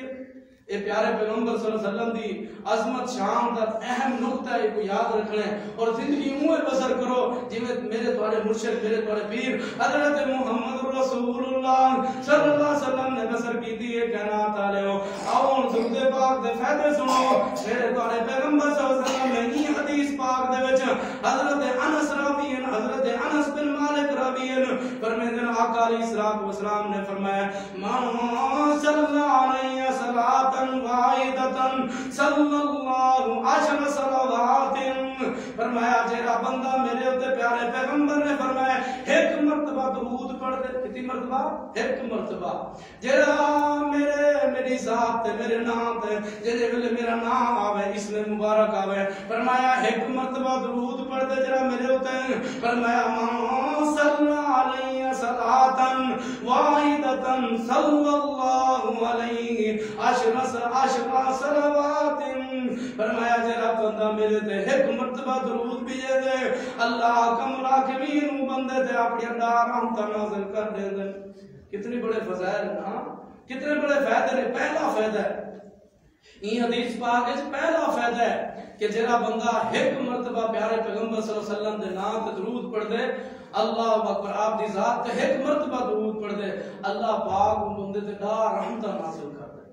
اے پیارے پیغمبر صلی اللہ علیہ وسلم دی عظمت شان دا اہم نقطہ ہے کو یاد رکھنا ہے اور زندگی اوے بسر کرو جی میرے تواڈے مرشد میرے تواڈے پیر حضرت محمد رسول اللہ صلی اللہ علیہ وسلم نے بسر کی تھی ہے کہنا تعالی آؤ درود پاک دے فائدے سنو میرے تواڈے پیغمبر صلی اللہ علیہ وسلم نے یہ حدیث پاک دے وچ حضرت انس راوی ہیں حضرت انس بن مالک راوی ہیں فرماتے ہیں آقا علیہ الصلوۃ والسلام نے فرمایا من صلی علیہ صلاۃ واحدۃ صلی اللہ عشر صلوات فرمایا جیڑا بندہ میرے اوتے پیارے پیغمبر نے فرمایا ایک مرتبہ درود پڑھ دے کتنی مرتبہ ایک مرتبہ جیڑا میری ذات تے میرے نام تے جے ویلے میرا نام آوے اس میں مبارک آوے فرمایا ایک مرتبہ درود پڑھ دے جیڑا میرے اوتے فرمایا من صلی علیہ صلاۃ واحدۃ صلی اللہ علیہ عشر صلوات فرمایا جیڑا بندہ میرے تے ایک مرتبہ درود بھیجے دے اللہ کم راکبین بندے تے اپنی اندر رحمت نازل کر دے دے کتنے بڑے فضائل ہیں کتنے بڑے فائدے ہیں پہلا فائدہ ہے یہ حدیث پاک وچ پہلا فائدہ ہے کہ جیڑا بندہ ایک مرتبہ پیارے پیغمبر صلی اللہ علیہ وسلم دے نام تے درود پڑھ دے اللہ اکبر آپ دی ذات تے ایک مرتبہ درود پڑھ دے اللہ پاک بندے تے رحمت نازل کر دے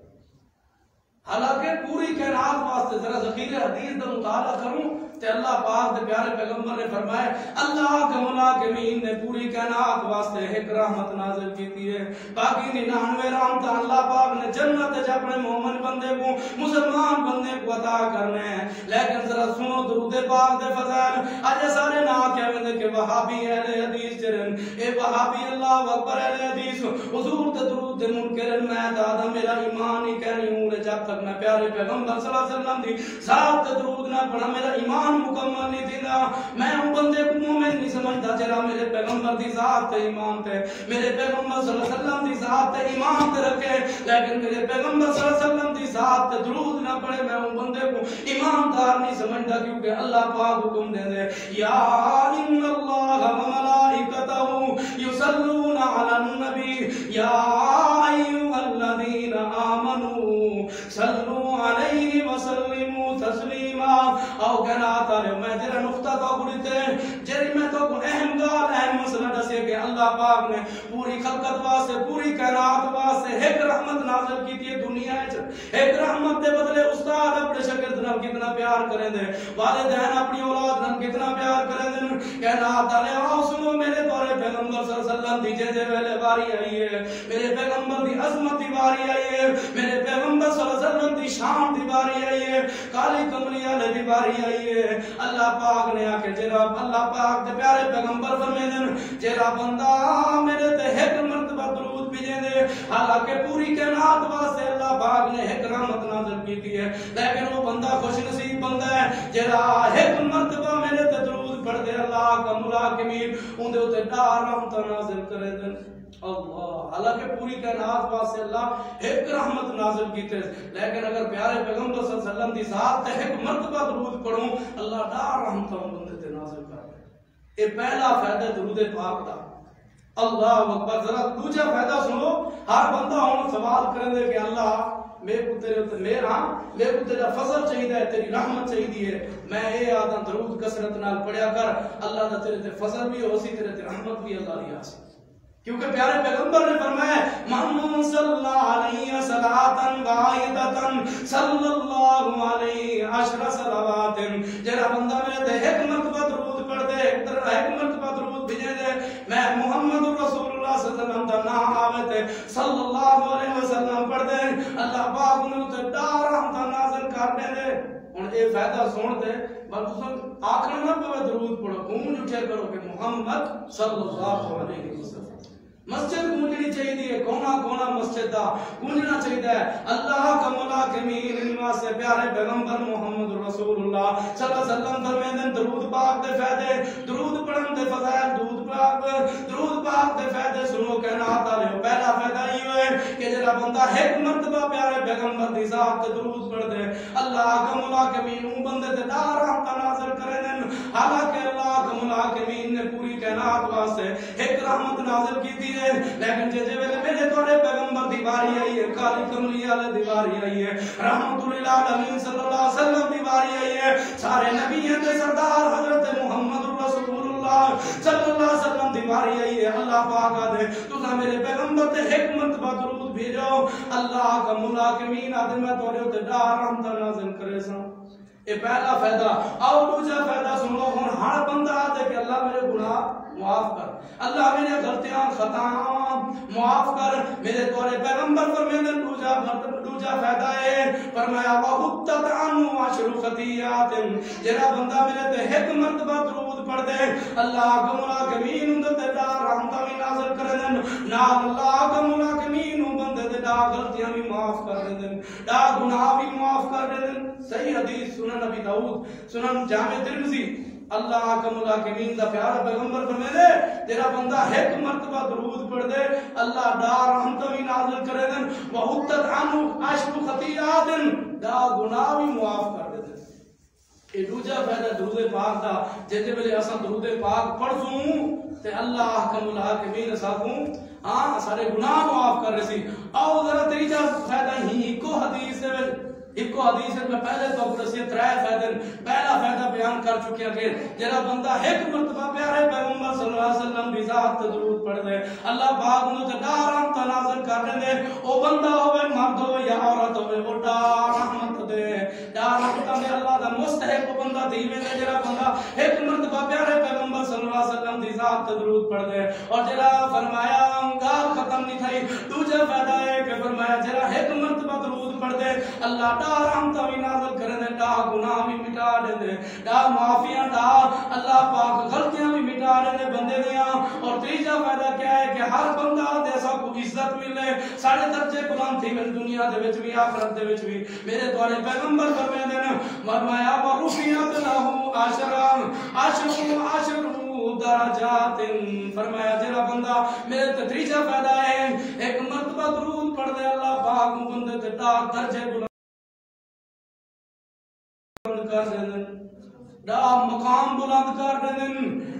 حالانکہ پوری کائنات واسطے ذرا ذخیر حدیث دا مطالعہ کروں تے اللہ پاک دے پیارے پیغمبر نے فرمایا اللہ کے ملاکمین نے پوری کائنات واسطے ایک رحمت نازل کی ہے باقی 99 رحمت اللہ پاک نے جنت وچ اپنے مومن بندے کو مسلمان بندے کو عطا کرنے ہیں لیکن ذرا سنو درود پاک دے فضائل اج سارے نا کہندے کہ وہابی اہل حدیث چرن اے وہابی اللہ اکبر اہل حدیث حضور تے درود دے منکر میں دادا میرا ایمان ہی کہنی ہوں جب تک میں پیارے پیغمبر صلی اللہ علیہ وسلم دی ذات تے درود نہ پڑھا میرا ایمان ایمان مکمل نہیں دینا میں ان بندے کو مومن نہیں سمجھتا جڑا میرے پیغمبر دی ذات تے ایمان تے میرے پیغمبر صلی اللہ علیہ وسلم دی ذات تے ایمان تے رکھے لیکن میرے پیغمبر صلی اللہ علیہ وسلم دی ذات تے درود نہ پڑھے میں ان بندے کو ایماندار نہیں سمجھتا کیونکہ اللہ پاک حکم دے دے یا ان اللہ و ملائکتہ یصلون علی النبی یا ایھا الذین آمنوا صلوا علیہ وسلموا تسلیما او کہنا تعالی میں جڑا نقطہ تو بولتے جڑی میں تو اہم گال اہم مسئلہ دسے کہ اللہ پاک نے پوری خلقت واسطے پوری کائنات واسطے ایک رحمت نازل کی تھی دنیا وچ ایک رحمت دے بدلے استاد اپنے شاگرد نال کتنا پیار کریں دے والدین اپنی اولاد نال کتنا پیار کریں دے کہنا تعالی آؤ سنو میرے دور پیغمبر صلی اللہ علیہ وسلم دی جے ویلے باری آئی ہے میرے پیغمبر دی عظمت دی باری آئی ہے میرے پیغمبر صلی اللہ علیہ وسلم دی شان دی باری آئی ہے کالی کملی والے دی باری آئی ہے اللہ پاک نے آ کے جڑا اللہ پاک دے پیارے پیغمبر فرمائے دے جڑا بندہ میرے تے ایک مرتبہ درود بھیجے دے حالانکہ پوری کائنات واسطے اللہ پاک نے ایک رحمت نازل کی ہے لیکن وہ بندہ خوش نصیب بندہ ہے جڑا ایک مرتبہ میرے تے درود پڑھ دے اللہ کا ملاکمین اون دے اوتے ڈار رحمت نازل کرے دے اللہ حالانکہ پوری کائنات واسطے اللہ ایک رحمت نازل کیتے لیکن اگر پیارے پیغمبر صلی اللہ علیہ وسلم دی ذات تے ایک مرتبہ درود پڑھوں اللہ ڈار رحمت بندے تے نازل کر دے یہ پہلا فائدہ درود پاک دا اللہ اکبر ذرا دوسرا فائدہ سنو ہر بندہ ہن سوال کرے دے کہ اللہ میرے کو تیرے تے میرے کو تیرا فضل چاہیے ہے تیری رحمت چاہیے ہے میں اے آدم درود کثرت نال پڑھیا کر اللہ دا تیرے تے فضل بھی ہو سی تیرے تے رحمت بھی اللہ دی آسی کیونکہ پیارے پیغمبر نے فرمایا من صلی علیہ صلاۃ واحدۃ صلی اللہ علیہ عشر صلوات جڑا بندہ میرے تے ایک مرتبہ درود پڑھ دے ایک مرتبہ درود بھیجے دے میں محمد رسول اللہ صلی اللہ علیہ وسلم دا نام آوے تے صلی اللہ علیہ وسلم پڑھ دے اللہ پاک انہوں تے ڈار رحمت نازل کر دے دے ہن اے فائدہ سن تے بس آخر نہ پوے درود پڑھو گونج اٹھے کرو کہ محمد صلی اللہ علیہ وسلم مسجد گونجنی چاہیے کونا کونا مسجد دا گونجنا چاہیے اللہ کا ملاکمین ان واسطے پیارے پیغمبر محمد رسول اللہ صلی اللہ علیہ وسلم فرمائے درود پاک دے فائدے درود پڑھن دے فضائل درود پاک دے فائدے سنو کہنا تعالی پہلا فائدہ یہ ہے کہ جڑا بندہ ایک مرتبہ پیارے پیغمبر دی ذات تے درود پڑھ دے اللہ کا ملاکمین ان بندے تے ڈار رحمت نازل کرے دین حالانکہ اللہ کا ملاکمین نے پوری کائنات واسطے ایک رحمت نازل کی تھی لیکن جے ویلے میرے توڑے پیغمبر دی باری آئی ہے کالی کملی والے دی باری آئی ہے رحمت للعالمین صلی اللہ علیہ وسلم دی باری آئی ہے سارے نبیوں دے سردار حضرت محمد رسول اللہ صلی اللہ علیہ وسلم دی باری آئی ہے اللہ پاک دے تو میرے پیغمبر تے ایک مرتبہ درود بھیجو اللہ کا ملاکمین آدم میں توڑے تے ڈار رحمت نازل کرے سا یہ پہلا فائدہ اور دوسرا فائدہ سنو ہر بندہ آتے کہ اللہ میرے گناہ معاف کر اللہ میرے غلطیاں خطااں معاف کر میرے توڑے پیغمبر فرمائے دوسرا فائدہ ہے فرمایا وحطت عنہ عشر خطیات جڑا بندہ میرے تے ایک مرتبہ درود پڑھ دے اللہ کا ملاکمین ان تے ڈار رحمت بھی نازل کر دین نال اللہ کا ملاکمین ان بندے تے ڈار غلطیاں بھی معاف کر دین ڈار گناہ بھی معاف کر دین صحیح حدیث سنن نبی داؤد سنن جامع ترمذی اللہ کا ملاکمین دا پیارا پیغمبر فرمائے جڑا بندہ ایک مرتبہ درود پڑھ دے اللہ ڈار رحمت بھی نازل کرے دین وحطت عنہ عشر خطیات دا گناہ بھی معاف کر دے اے دوجا فائدہ درود پاک دا جے ویلے اساں درود پاک پڑھوں تے اللہ کا ملاکمین ساکوں ہاں سارے گناہ معاف کر رہی سی او ذرا تیجا فائدہ ہی کو حدیث ہے ایک حدیث میں پہلے تو دسے ترے فائدے پہلا فائدہ بیان کر چکیا کہ جڑا بندہ ایک مرتبہ پیارے پیغمبر صلی اللہ علیہ وسلم دی ذات تے درود پڑھ دے اللہ پاک انہوں تے ڈار رحمت نازل کر دے او بندہ ہوے مرد ہو یا عورت ہوے وہ ڈار رحمت دے ڈار رحمت دے اللہ دا مستحق بندہ تھی میں جڑا بندہ ایک مرتبہ پیارے پیغمبر صلی اللہ علیہ وسلم دی ذات تے درود پڑھ دے اور جڑا فرمایا گال ختم نہیں تھئی دوسرا فائدہ ہے کہ فرمایا جڑا ایک مرتبہ درود پڑھ دے اللہ رحمت بھی نازل کرے دے ڈا گناہ بھی مٹا دے دے ڈا معافیاں ڈا اللہ پاک غلطیاں بھی مٹا دے دے بندے دیاں اور تیسرا فائدہ کیا ہے کہ ہر بندہ ایسا کو عزت ملے سارے درجے بلند تھی من دنیا دے وچ بھی آخرت دے وچ بھی میرے دوارے پیغمبر فرماتے ہیں فرمایا ورفعت له عشر درجات فرمایا جڑا بندہ میرے تے تیجا فائدہ ہے ایک مرتبہ درود پڑھ دے اللہ پاک بندے تے درجے بلند کر دین دا مقام بلند کر دین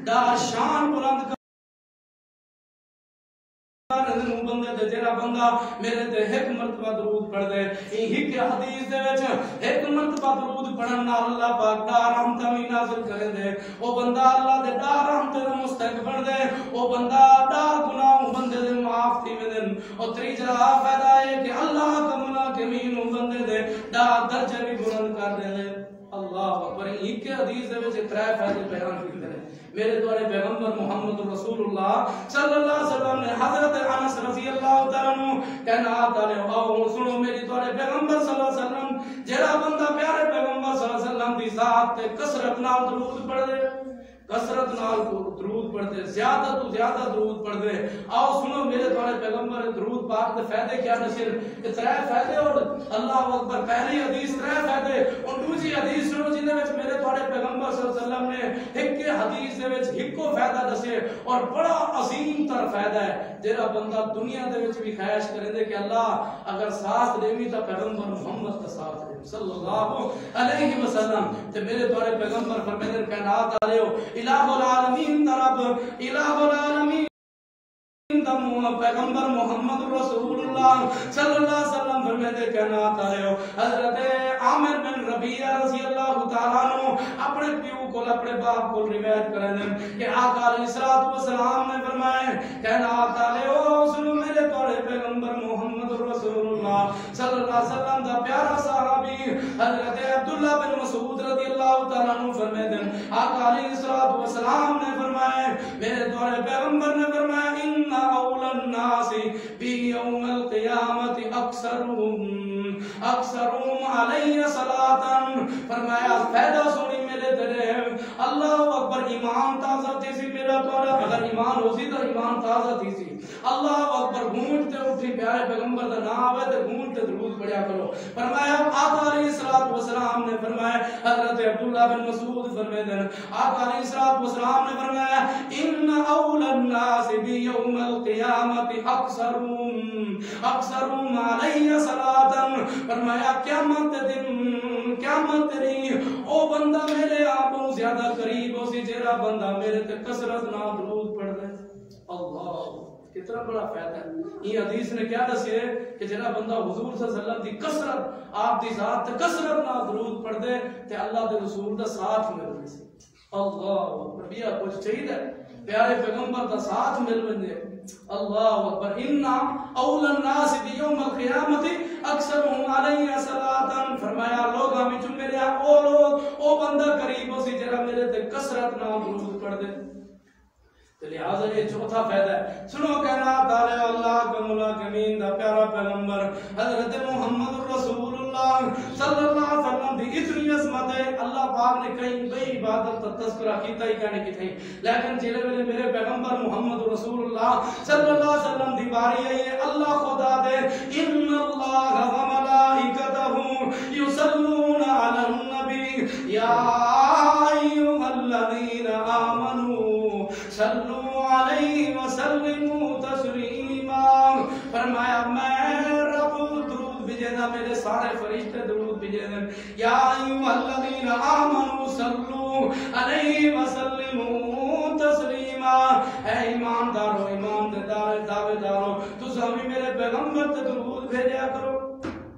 دا شان بلند کر بندے تے جڑا بندہ میرے تے ایک مرتبہ درود پڑھ دے ایک حدیث دے وچ ایک مرتبہ درود پڑھن نال اللہ پاک دا رحمت بھی نازل کرے دے او بندہ اللہ دے دا رحمت دا مستحق بن دے او بندہ دا گناہ بندے دے معاف تھی ویندن او تیجا فائدہ ہے کہ اللہ کملا کمین بندے دے دا درجے بھی بلند کر دے اللہ اکبر ایک حدیث دے وچ ترے فائدے بیان کیتے ہیں میرے دوارے پیغمبر محمد رسول اللہ صلی اللہ علیہ وسلم نے حضرت انس رضی اللہ تعالیٰ عنہ کہنات علیہ آؤ سنو میری دوارے پیغمبر صلی اللہ علیہ وسلم جڑا بندہ پیارے پیغمبر صلی اللہ علیہ وسلم دی ذات تے کثرت نال درود پڑھ دے کثرت نال درود پڑھتے زیادہ تو زیادہ درود پڑھتے آؤ سنو میرے دوارے پیغمبر درود پاک دے فائدے کیا نشر کہ ترے فائدے اور اللہ اکبر پہلی حدیث ترے فائدے اور دوسری حدیث سنو جن وچ میرے دوارے پیغمبر صلی اللہ علیہ وسلم نے ایک حدیث دے وچ ایکو فائدہ دسے اور بڑا عظیم تر فائدہ ہے جڑا بندہ دنیا دے وچ بھی خواہش کرے دے کہ اللہ اگر ساتھ دیوی تا پیغمبر محمد کا ساتھ دے صلی اللہ علیہ وسلم تے میرے دوارے پیغمبر فرماتے ہیں کائنات والے الہ العالمین رب الہ العالمین پیغمبر محمد رسول اللہ صلی اللہ علیہ وسلم فرماتے کائنات والے حضرت عامر بن ربیعہ رضی اللہ تعالیٰ عنہ اپنے پیو کو اپنے باپ کو روایت کریں کہ آقا علیہ الصلوۃ والسلام نے فرمایا کائنات والے سنو میرے پیارے پیغمبر محمد رسول اللہ صلی اللہ علیہ وسلم دا پیارا صحابی حضرت عبداللہ بن مسعود رضی اللہ تعالیٰ عنہ فرماتے ہیں آقا علیہ الصلوۃ والسلام نے فرمایا میرے پیارے پیغمبر نے فرمایا ان اول الناس فی یوم القیامت اکثرهم علی صلاۃ فرمایا فائدہ سنی میرے تیرے اللہ اکبر ایمان تازہ تھی سی میرا توڑا اگر ایمان ہو سی تو ایمان تازہ تھی سی اللہ اکبر گھونٹتے اٹھی پیارے پیغمبر دا نام آوے تو گھونٹتے درود پڑھیا کرو فرمایا آقا علیہ الصلوۃ والسلام نے فرمایا حضرت عبداللہ بن مسعود فرماتے ہیں آقا علیہ الصلوۃ والسلام نے فرمایا ان اول الناس بیوم القیامت اکثرهم علی صلاۃ فرمایا قیامت دن قیامت دن او بندہ میرے آپوں زیادہ قریب ہو سی جیرا بندہ میرے تے کثرت نہ درود پڑھ دے اللہ کتنا بڑا فائدہ ہے یہ حدیث نے کیا دسے کہ جیرا بندہ حضور صلی اللہ علیہ وسلم دی کثرت آپ دی ذات تے کثرت نہ درود پڑھ دے تے اللہ دے رسول دا ساتھ مل دے اللہ نبی کچھ چاہیے پیارے پیغمبر دا ساتھ مل وندے اللہ اکبر ان اول الناس بیوم القیامت اکثرهم علی صلاۃ فرمایا لوگاں وچ میرے او لوگ او بندہ قریب ہو سی جڑا میرے تے کثرت نال درود پڑھ دے تو لہذا یہ چوتھا فائدہ ہے سنو کائنات والے اللہ کا ملاکمین دا پیارا پیغمبر حضرت محمد رسول اللہ صلی اللہ علیہ وسلم دی اتنی عظمت ہے اللہ پاک نے کئی بے عبادت کا تذکرہ کیتا ہی کہنے کی تھی لیکن جلے میں میرے پیغمبر محمد رسول اللہ صلی اللہ علیہ وسلم دی باری ہے اللہ خدا دے ان اللہ و ملائکتہ یصلون علی النبی یا ایھا الذین آمنوا صلو علیہ وسلموا تسلیما فرمایا میں رب درود بھیجنا میرے سارے فرشتے درود بھیجنا یا ایھا الذین آمنوا صلو علیہ وسلموا تسلیما اے ایماندارو دعویدارو تساں بھی میرے پیغمبر تے درود بھیجا کرو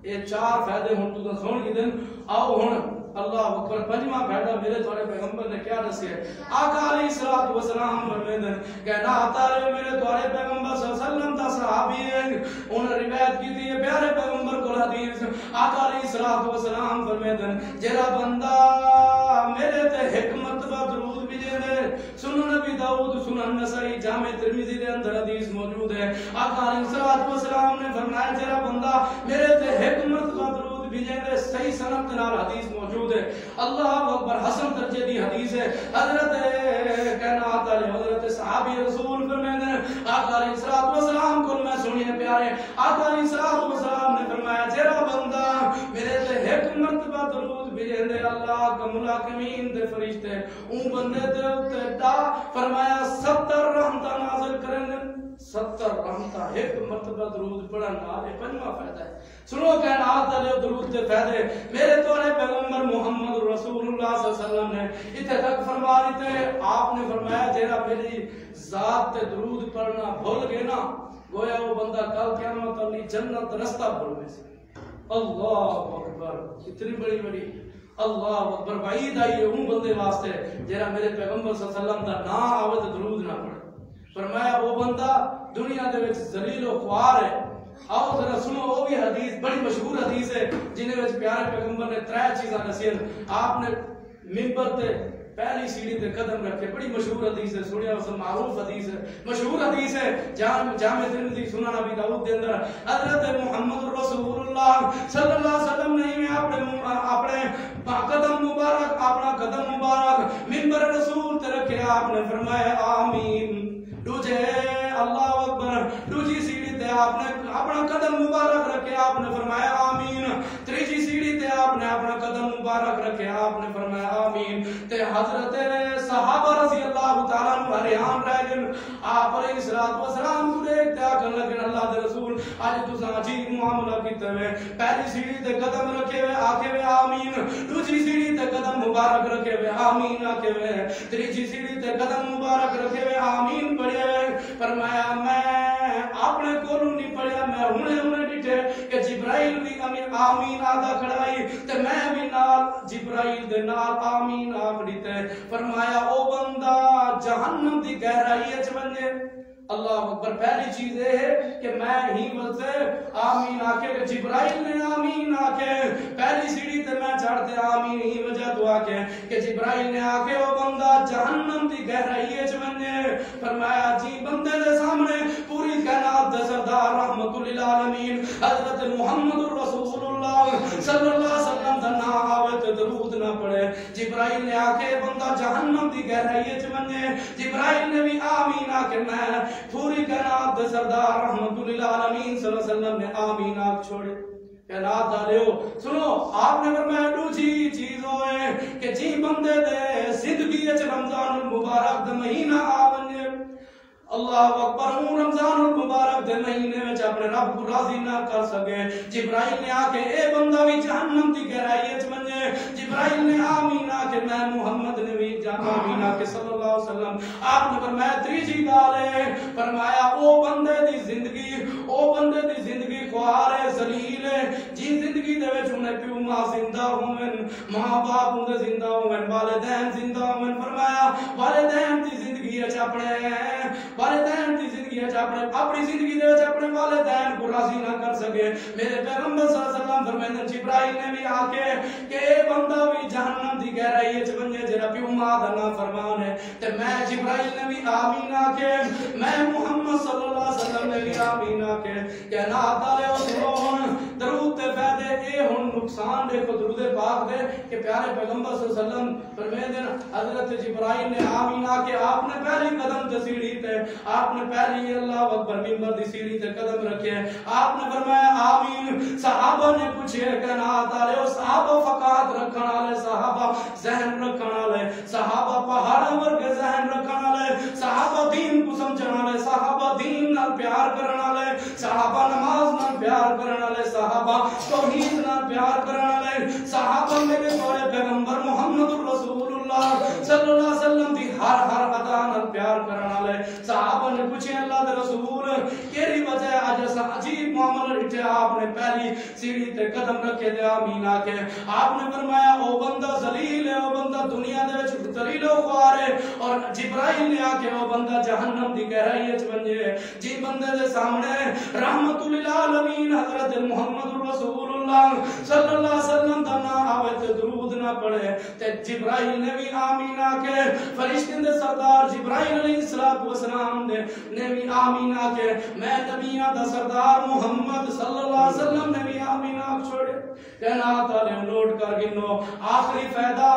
یہ چار فائدے ہن تو سن کے دن آؤ ہن اللہ اکبر پنجواں فائدہ میرے تھوڑے پیغمبر نے کیا دسیا آقا علیہ الصلوۃ والسلام فرماتے ہیں کہ نہ میرے تھوڑے پیغمبر صلی اللہ علیہ وسلم دا صحابی ہیں انہوں نے روایت کی تھی پیارے پیغمبر کو حدیث آقا علیہ الصلوۃ والسلام فرماتے ہیں جڑا بندہ میرے تے ایک مرتبہ درود بھیجے دے سنن نبی داؤد سنن نسائی جامع ترمذی دے اندر حدیث موجود ہے آقا علیہ الصلوۃ والسلام نے فرمایا جڑا بندہ میرے تے ایک مرتبہ درود بھیجے دے صحیح سند نال حدیث موجود ہے اللہ اکبر حسن درجے دی حدیث ہے حضرت کائنات والے حضرت صحابی رسول فرماتے ہیں آقا علیہ الصلوۃ والسلام کو میں سنیا آقا علیہ السلام نے فرمایا جیڑا بندہ میرے تے ایک مرتبہ درود بھیجے اللہ کا ملاکمین دے فرشتے اون بندے دے اوتے دا فرمایا 70 رحمتاں نازل کرن 70 رحمتاں ایک مرتبہ درود پڑھن نال پنجواں فائدہ ہے سنو کائنات والے درود دے فائدے میرے توڑے پیغمبر محمد رسول اللہ صلی اللہ علیہ وسلم نے اتنے تک فرما دیتے آپ نے فرمایا جیڑا میری ذات تے درود پڑھنا بھول گئے نا گویا وہ بندہ کل قیامت والی جنت رستہ بھول گئے اللہ اکبر اتنی بڑی بڑی اللہ اکبر بعید آئی اون بندے واسطے جیڑا میرے پیغمبر صلی اللہ علیہ وسلم دا نام آوے تے درود نہ پڑھے فرمایا وہ بندہ دنیا دے وچ ذلیل و خوار ہے آؤ ذرا سنو وہ بھی حدیث بڑی مشہور حدیث ہے جنہیں وچ پیارے پیغمبر نے 3 چیزاں دسیاں آپ نے منبر تے پہلی سیڑھی تے قدم رکھے بڑی مشہور حدیث ہے سنیا اس معروف حدیث ہے مشہور حدیث ہے جامع ترمذی سنن ابی داؤد دے اندر حضرت محمد رسول اللہ صلی اللہ علیہ وسلم نے اپنے قدم مبارک اپنا قدم مبارک منبر رسول تے رکھے آپ نے فرمایا آمین دوجے اللہ اکبر دوجی سیڑھی تے آپ نے اپنا قدم مبارک رکھے آپ نے فرمایا آمین تیجی سیڑھی تے آپ نے اپنا قدم مبارک رکھے آپ نے فرمایا آمین تے حضرت صحابہ رضی اللہ تعالیٰ عنہ حیران رہ گئے آپ علیہ السلام کو دیکھتے آکر لگن اللہ دے رسول آج تساں عجیب معاملہ کیتے ہوئے پہلی سیڑھی تے قدم رکھے ہوئے آکے ہوئے آمین دوسری سیڑھی تے قدم مبارک رکھے ہوئے آمین آکے ہوئے تیجی سیڑھی تے قدم مبارک رکھے ہوئے آمین پڑھے ہوئے فرمایا میں اپنے کولوں نہیں پڑھیا میں ہنے ڈٹھے کہ جبرائیل بھی آمین آدھا کھڑائی تے میں بھی نال جبرائیل دے نال آمین آکھ دیتے فرمایا او بندہ جہنم دی گہرائی اچ ونجے اللہ اکبر پہلی چیز یہ ہے کہ میں ہی وجہ آمین آکے کہ جبرائیل نے آمین آکے پہلی سیڑھی تے میں چڑھتے آمین ہی وجہ دعا کے کہ جبرائیل نے آکے وہ بندہ جہنم دی گہرائی اچ ونجے فرمایا جی بندے دے سامنے پوری کائنات دے سردار رحمت للعالمین حضرت محمد رسول اللہ صلی اللہ علیہ وسلم دا نام آوے تے درود نہ پڑھے جبرائیل نے آکے بندہ جہنم دی گہرائی اچ ونجے جبرائیل نے بھی آمین آکے میں پوری کائنات دے سردار رحمت للعالمین صلی اللہ علیہ وسلم نے آمین آکھ چھوڑے کائنات آلیو سنو آپ نے فرمایا دوسری چیز ہوئے کہ جی بندے دے زندگی اچ رمضان المبارک دے مہینہ آونجے اللہ اکبر رمضان المبارک دے مہینے میں اپنے رب کو راضی نہ کر سکے جبرائیل نے آکے اے بندہ بھی جہنم دی گہرائی اچ ونجے جبرائیل نے آمین آکے میں محمد نے بھی آمین آکے صلی اللہ علیہ وسلم آپ نے فرمایا تیجی گال ہے فرمایا او بندے دی زندگی خوار ہے ذلیل ہے جی زندگی دے وچ انہیں پیو ماں زندہ ہوئن ماں باپ انہیں زندہ ہوئن والدین زندہ ہوئن فرمایا والدین دی زندگی اچ اپنے والدین کی زندگی اپنی زندگی دے اپنے والدین کو راضی نہ کر سکے میرے پیغمبر صلی اللہ علیہ وسلم فرمائے جبرائیل نے بھی آکے کہ اے بندہ بھی جہنم دی گہرائی اچ ونجے جڑا پیو ماں دا نا فرمان ہے تے میں جبرائیل نے بھی آمین آکے میں محمد صلی اللہ علیہ وسلم نے بھی آمین آکے کہ نا تعالی او درود تے فائدے اے ہن نقصان دیکھو درود پاک دے کہ پیارے پیغمبر صلی اللہ علیہ وسلم فرمائے حضرت جبرائیل نے آمین آکے آپ نے پہلی قدم تے سیڑھی تے آپ نے پہلی اللہ اکبر منبر دی سیڑھی تے قدم رکھے آپ نے فرمایا آمین صحابہ نے پوچھے کائنات والے صحابہ فقات رکھن والے صحابہ ذہن رکھن والے صحابہ پہاڑاں ورگے ذہن رکھن والے صحابہ دین کو سمجھن والے صحابہ دین نال پیار کرن والے صحابہ نماز نال پیار کرن والے صحابہ توحید نال پیار کرن والے صحابہ میرے پیارے پیغمبر محمد رسول اللہ صلی اللہ علیہ وسلم دی ہر ادا نال پیار کرن والے صحابہ نے پوچھے اللہ دے رسول کیڑی وجہ اج ایسا عجیب معاملہ ڈٹھے آپ نے پہلی سیڑھی تے قدم رکھے تے آمین آکے آپ نے فرمایا او بندہ ذلیل ہے او بندہ دنیا دے وچ ذلیل و خوار ہے اور جبرائیل نے آکے او بندہ جہنم دی گہرائی وچ ونجے جی بندے دے سامنے رحمت للعالمین حضرت محمد رسول اللہ صلی اللہ علیہ وسلم دا نام آوے تے درود نہ پڑھے تے جبرائیل نے بھی آمین آکے فرشتے دے سردار جبرائیل علیہ السلام نے بھی آمین آکے میں نبیوں دا سردار محمد صلی اللہ علیہ وسلم نے بھی آمین آکھ چھوڑے کائنات والے نوٹ کر گنو آخری فائدہ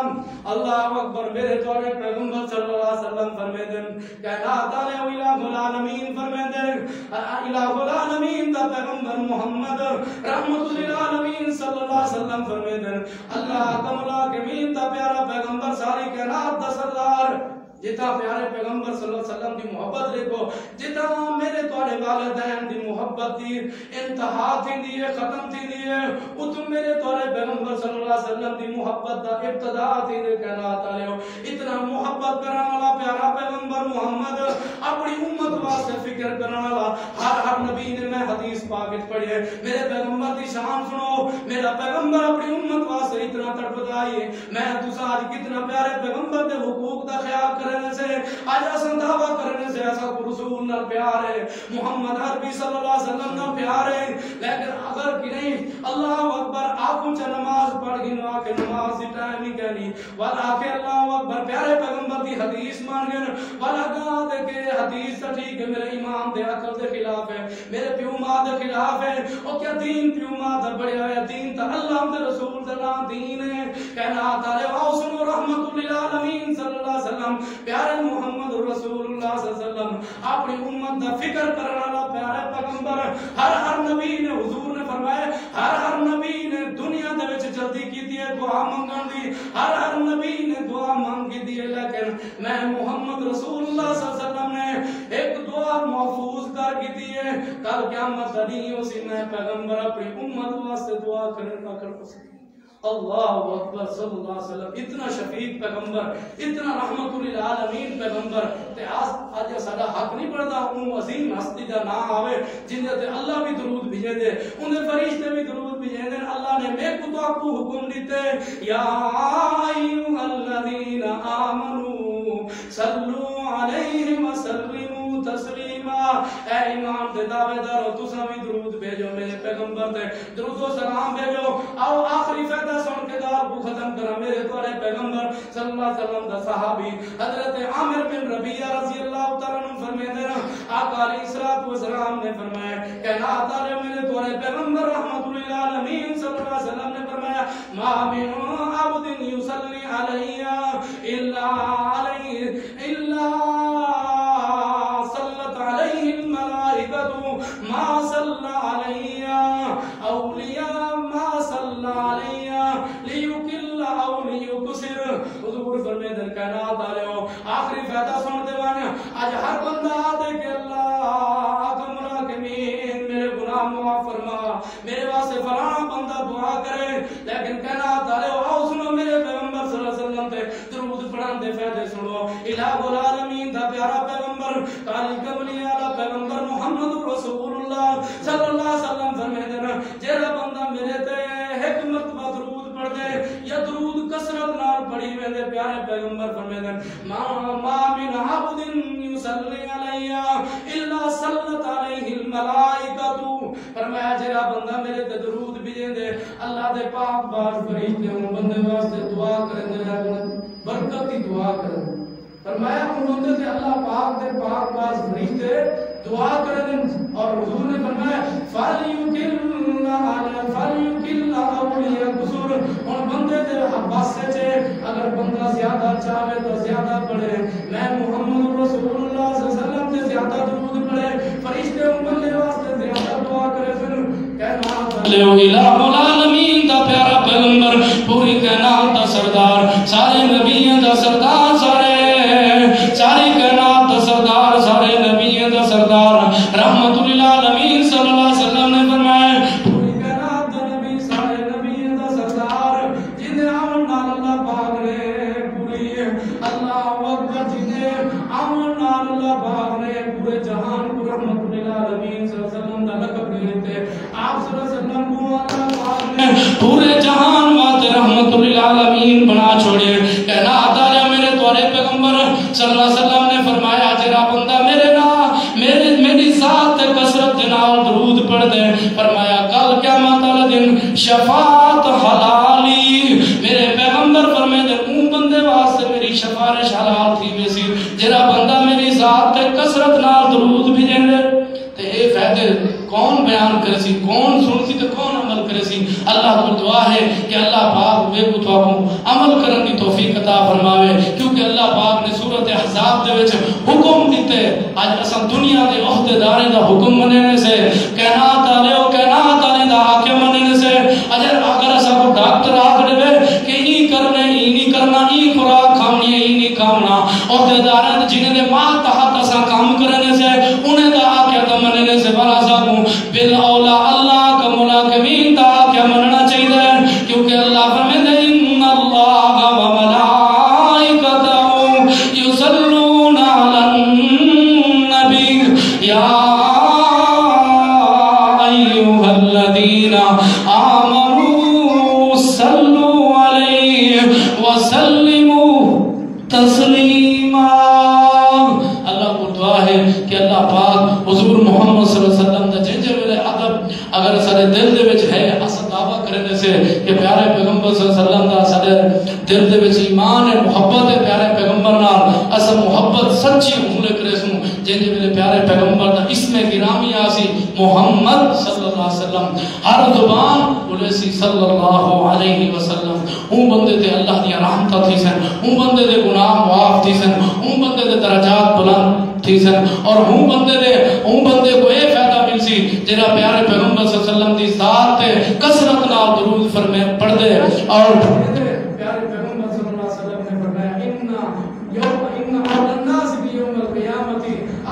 اللہ اکبر میرے توڑے پیغمبر صلی اللہ علیہ وسلم فرمائے دن کائنات والے الہ العالمین فرمائے دن الہ العالمین دا دا پیغمبر محمد رحمت للعالمین صلی اللہ علیہ وسلم فرمیدن اللہ کملا کمین دا پیارا پیغمبر ساری کائنات دا سردار جتا پیارے پیغمبر صلی اللہ علیہ وسلم دی محبت دیکھو جتا میرے توڑے والدین دی محبت دی انتہا تھی دیئے ختم تھی دیئے اتم میرے توڑے پیغمبر صلی اللہ علیہ وسلم دی محبت دا ابتدا تھی دیئے کہنات آلے ہو اتنا محبت کرنا والا پیارا پیغمبر محمد اپنی امت واسے فکر کرنا والا ہر نبی نے میں حدیث پاکت پڑھی ہے میرے پیغمبر دی شان سنو میرا پیغمبر اپنی امت واسے اتنا تڑپدائی میں دوسرا کتنا پیارے پیغمبر دے حقوق دا خیال کر کرنے سے آج اسن دعویٰ کرنے سے ایسا کو رسول نہ پیار ہے محمد عربی صلی اللہ علیہ وسلم نہ پیار ہے لیکن اگر کی نہیں اللہ اکبر آپ انچہ نماز پڑھ گی نوا کے نماز سی ٹائم ہی کہنی والا کہ اللہ اکبر پیارے پیغمبر دی حدیث مان گئے والا کہا دے کہ حدیث تا ٹھیک ہے میرے امام دے عقل دے خلاف ہے میرے پیو ماں دے خلاف ہے اور کیا دین پیو ماں دے بڑھیا ہے دین تا اللہ دے رسول دے نام دین ہے کہنا تارے آؤ سنو رحمت للعالمین صلی اللہ علیہ وسلم پیارے محمد رسول اللہ صلی اللہ علیہ وسلم اپنی امت دا فکر کرنا والا پیارے پیغمبر ہر نبی نے حضور نے فرمایا ہر نبی نے دنیا دے وچ جلدی کیتی ہے دعا منگن دی ہر نبی نے دعا مانگی دی ہے لیکن میں محمد رسول اللہ صلی اللہ علیہ وسلم نے ایک دعا محفوظ کر کیتی ہے کل قیامت نہیں اسی میں پیغمبر اپنی امت واسطے دعا کرنا کر سکتا اللہ اکبر صلی اللہ علیہ وسلم اتنا شفیق پیغمبر اتنا رحمت للعالمین پیغمبر تے آج ساڈا حق نہیں پڑتا ان عظیم ہستی دا نام آوے جن تے اللہ بھی درود بھیجے دے انہیں فرشتے بھی درود بھیجے دے اللہ نے میں کو تو کو حکم دیتے یا ایھا الذین آمنو صلو علیہ وسلموا تسلیما اے ایمان دے دعوے دارو تساں بھی درود بھیجو میرے پیغمبر تے درود و سلام بھیجو آؤ آخری فائدہ سن کے دار کو ختم کرا میرے توڑے پیغمبر صلی اللہ علیہ وسلم دا صحابی حضرت عامر بن ربیعہ رضی اللہ تعالیٰ عنہ فرمیندے نا آقا علیہ الصلوۃ والسلام نے فرمایا کہ نا تعالی میرے توڑے پیغمبر رحمت للعالمین صلی اللہ علیہ وسلم نے فرمایا ما من عبد یصلی علی الا صلت علیہ الملائکۃ ما صلی علی اولیاء ما صلی علی لیکل او لیکسر حضور فرمیدن کائنات آلے ہو آخری فائدہ سن دیوانے آج ہر بندہ آدھے کہ اللہ کمرہ کمین میرے گناہ معاف فرما میرے واسے فلانا بندہ دعا کرے لیکن کائنات آلے ہو آؤ سنو میرے پیغمبر صلی اللہ علیہ وسلم تے درود پڑھان دے فائدے سنو الہ العالمین دا پیارا پیغمبر کالی کملی آلہ پیغمبر محمد رسول اللہ صلی اللہ علیہ وسلم فرمیدن جیرا بندہ میرے تے حکمت و درود پڑھ دے یا درود کثرت نال پڑھی ویندے پیارے پیغمبر فرمیدن ما من عبد یصلی علی الا صلت علیہ الملائکۃ فرمایا جڑا بندہ میرے تے درود بھیجے اللہ دے پاک باز فرشتے ہوں بندے واسطے دعا کرندے برکت دی دعا کرن فرمایا ان بندے تے اللہ پاک دے پاک باز فرشتے دعا کرن اور حضور نے فرمایا فلیکل اولیاء قصور اور بندے دے حباس سے اگر بندہ زیادہ چاہے تو زیادہ پڑھے میں محمد رسول اللہ صلی اللہ علیہ وسلم سے زیادہ درود پڑھے فرشتے ان بندے واسطے زیادہ دعا کرے پھر کہنا لے الہ العالمین دا پیارا پیغمبر پوری کائنات دا سردار سارے نبیوں دا سردار ساری کائنات دا سردار سارے نبیوں دا سردار رحمت للعالمین صلی اللہ علیہ وسلم نے فرمایا پوری کائنات دا نبی سارے نبیوں دا سردار جنہیں آمن نال اللہ پاک نے پوری اللہ اکبر جنہیں آمن نال اللہ پاک نے پورے جہان کو رحمت للعالمین صلی اللہ علیہ وسلم دا لقب دیتے آپ صلی اللہ علیہ وسلم کو اللہ پاک نے پورے جہان واسطے رحمت للعالمین بنا چھوڑے کہنا آتا ہے میرے توڑے پیغمبر صلی اللہ علیہ وسلم نے فرمایا جرا بندہ میری ذات کثرت نال درود پڑھ دے فرمایا کل قیامت والے دن شفاعت حلالی میرے پیغمبر فرمائے اون بندے واسطے میری سفارش حلال تھی ویسی جرا بندہ میری ذات کثرت نال درود بھیجے تے اے فائدے کون بیان کرے سی کون سن سی تے کون عمل کرے سی اللہ کو دعا ہے کہ اللہ پاک بے کو عمل کرن دی توفیق عطا فرماوے کیونکہ اللہ پاک نے سورۃ احزاب دے وچ حکم دیتے اج اساں دنیا دے عہدیداراں دا حکم مننے سے کائنات عہدیداراں جنہیں دے ماں تحت اسا کام کرنے سے انہیں دا آکیا دا مننے سے بلا ساکوں بالاولا اللہ کا ملاکمین دا آکیا مننا چاہیے کیونکہ اللہ فرمائے ان اللہ و ملائکتہ یصلون علی النبی یا ایوہ الذین آمنوا صلوا علیہ وسلموا تسلیما۔ اللہ کو دعا ہے کہ اللہ پاک حضور محمد صلی اللہ علیہ وسلم دا جنجر ویلے ادب اگر سارے دل دے وچ ہے اسا دعویٰ کرنے سے کہ پیارے پیغمبر صلی اللہ علیہ وسلم دا سارے دل دے وچ ایمان ہے محبت ہے پیارے پیغمبر نال اسا محبت سچی حملے کرے سوں جنجر ویلے پیارے پیغمبر دا اسم گرامی آسی محمد صلی اللہ علیہ وسلم ہر زبان بولے سی صلی اللہ علیہ وسلم ہوں بندے دے اللہ دی رحمتہ تھی سن ہوں بندے دے گناہ معاف تھی سن ہوں بندے دے درجات بلند تھی سن اور ہوں بندے کو یہ فائدہ مل سی جنہا پیارے پیغمبر صلی اللہ علیہ وسلم دی ذات تے کثرت نال درود فرمائے پڑھ دے اور پیارے پیغمبر صلی اللہ علیہ وسلم نے فرمایا ان اول الناس بیوم القیامت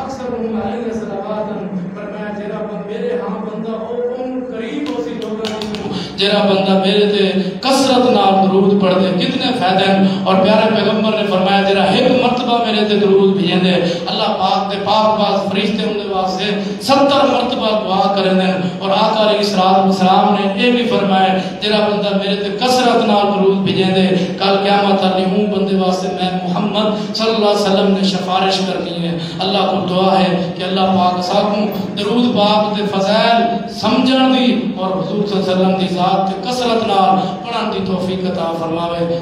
اکثرهم علیہ صلواتاً فرمایا جنہا میرے ہاں بندہ ان قریب ہو سی لوگاں جنہا بندہ میرے تے کثرت نال درود پڑھ دے کتنے فائدے ہیں اور پیارے پیغمبر نے فرمایا جنہا ایک مرتبہ میرے تے درود بھیجیں دے اللہ پاک دے پاک باز فرشتے ان دے واسطے 70 مرتبہ دعا کریں دیں اور آقا علیہ السلام نے یہ بھی فرمایا جنہا بندہ میرے تے کثرت نال درود بھیجیں دے کل قیامت علی ہوں بندے واسطے میں محمد صلی اللہ علیہ وسلم نے سفارش کر کی ہے۔ اللہ کو دعا ہے کہ اللہ پاک ساکوں درود پاک دے فضائل سمجھن دی اور حضور صلی اللہ علیہ وسلم دی ذات تے کثرت نال پڑھن دی توفیق عطا فرماوے۔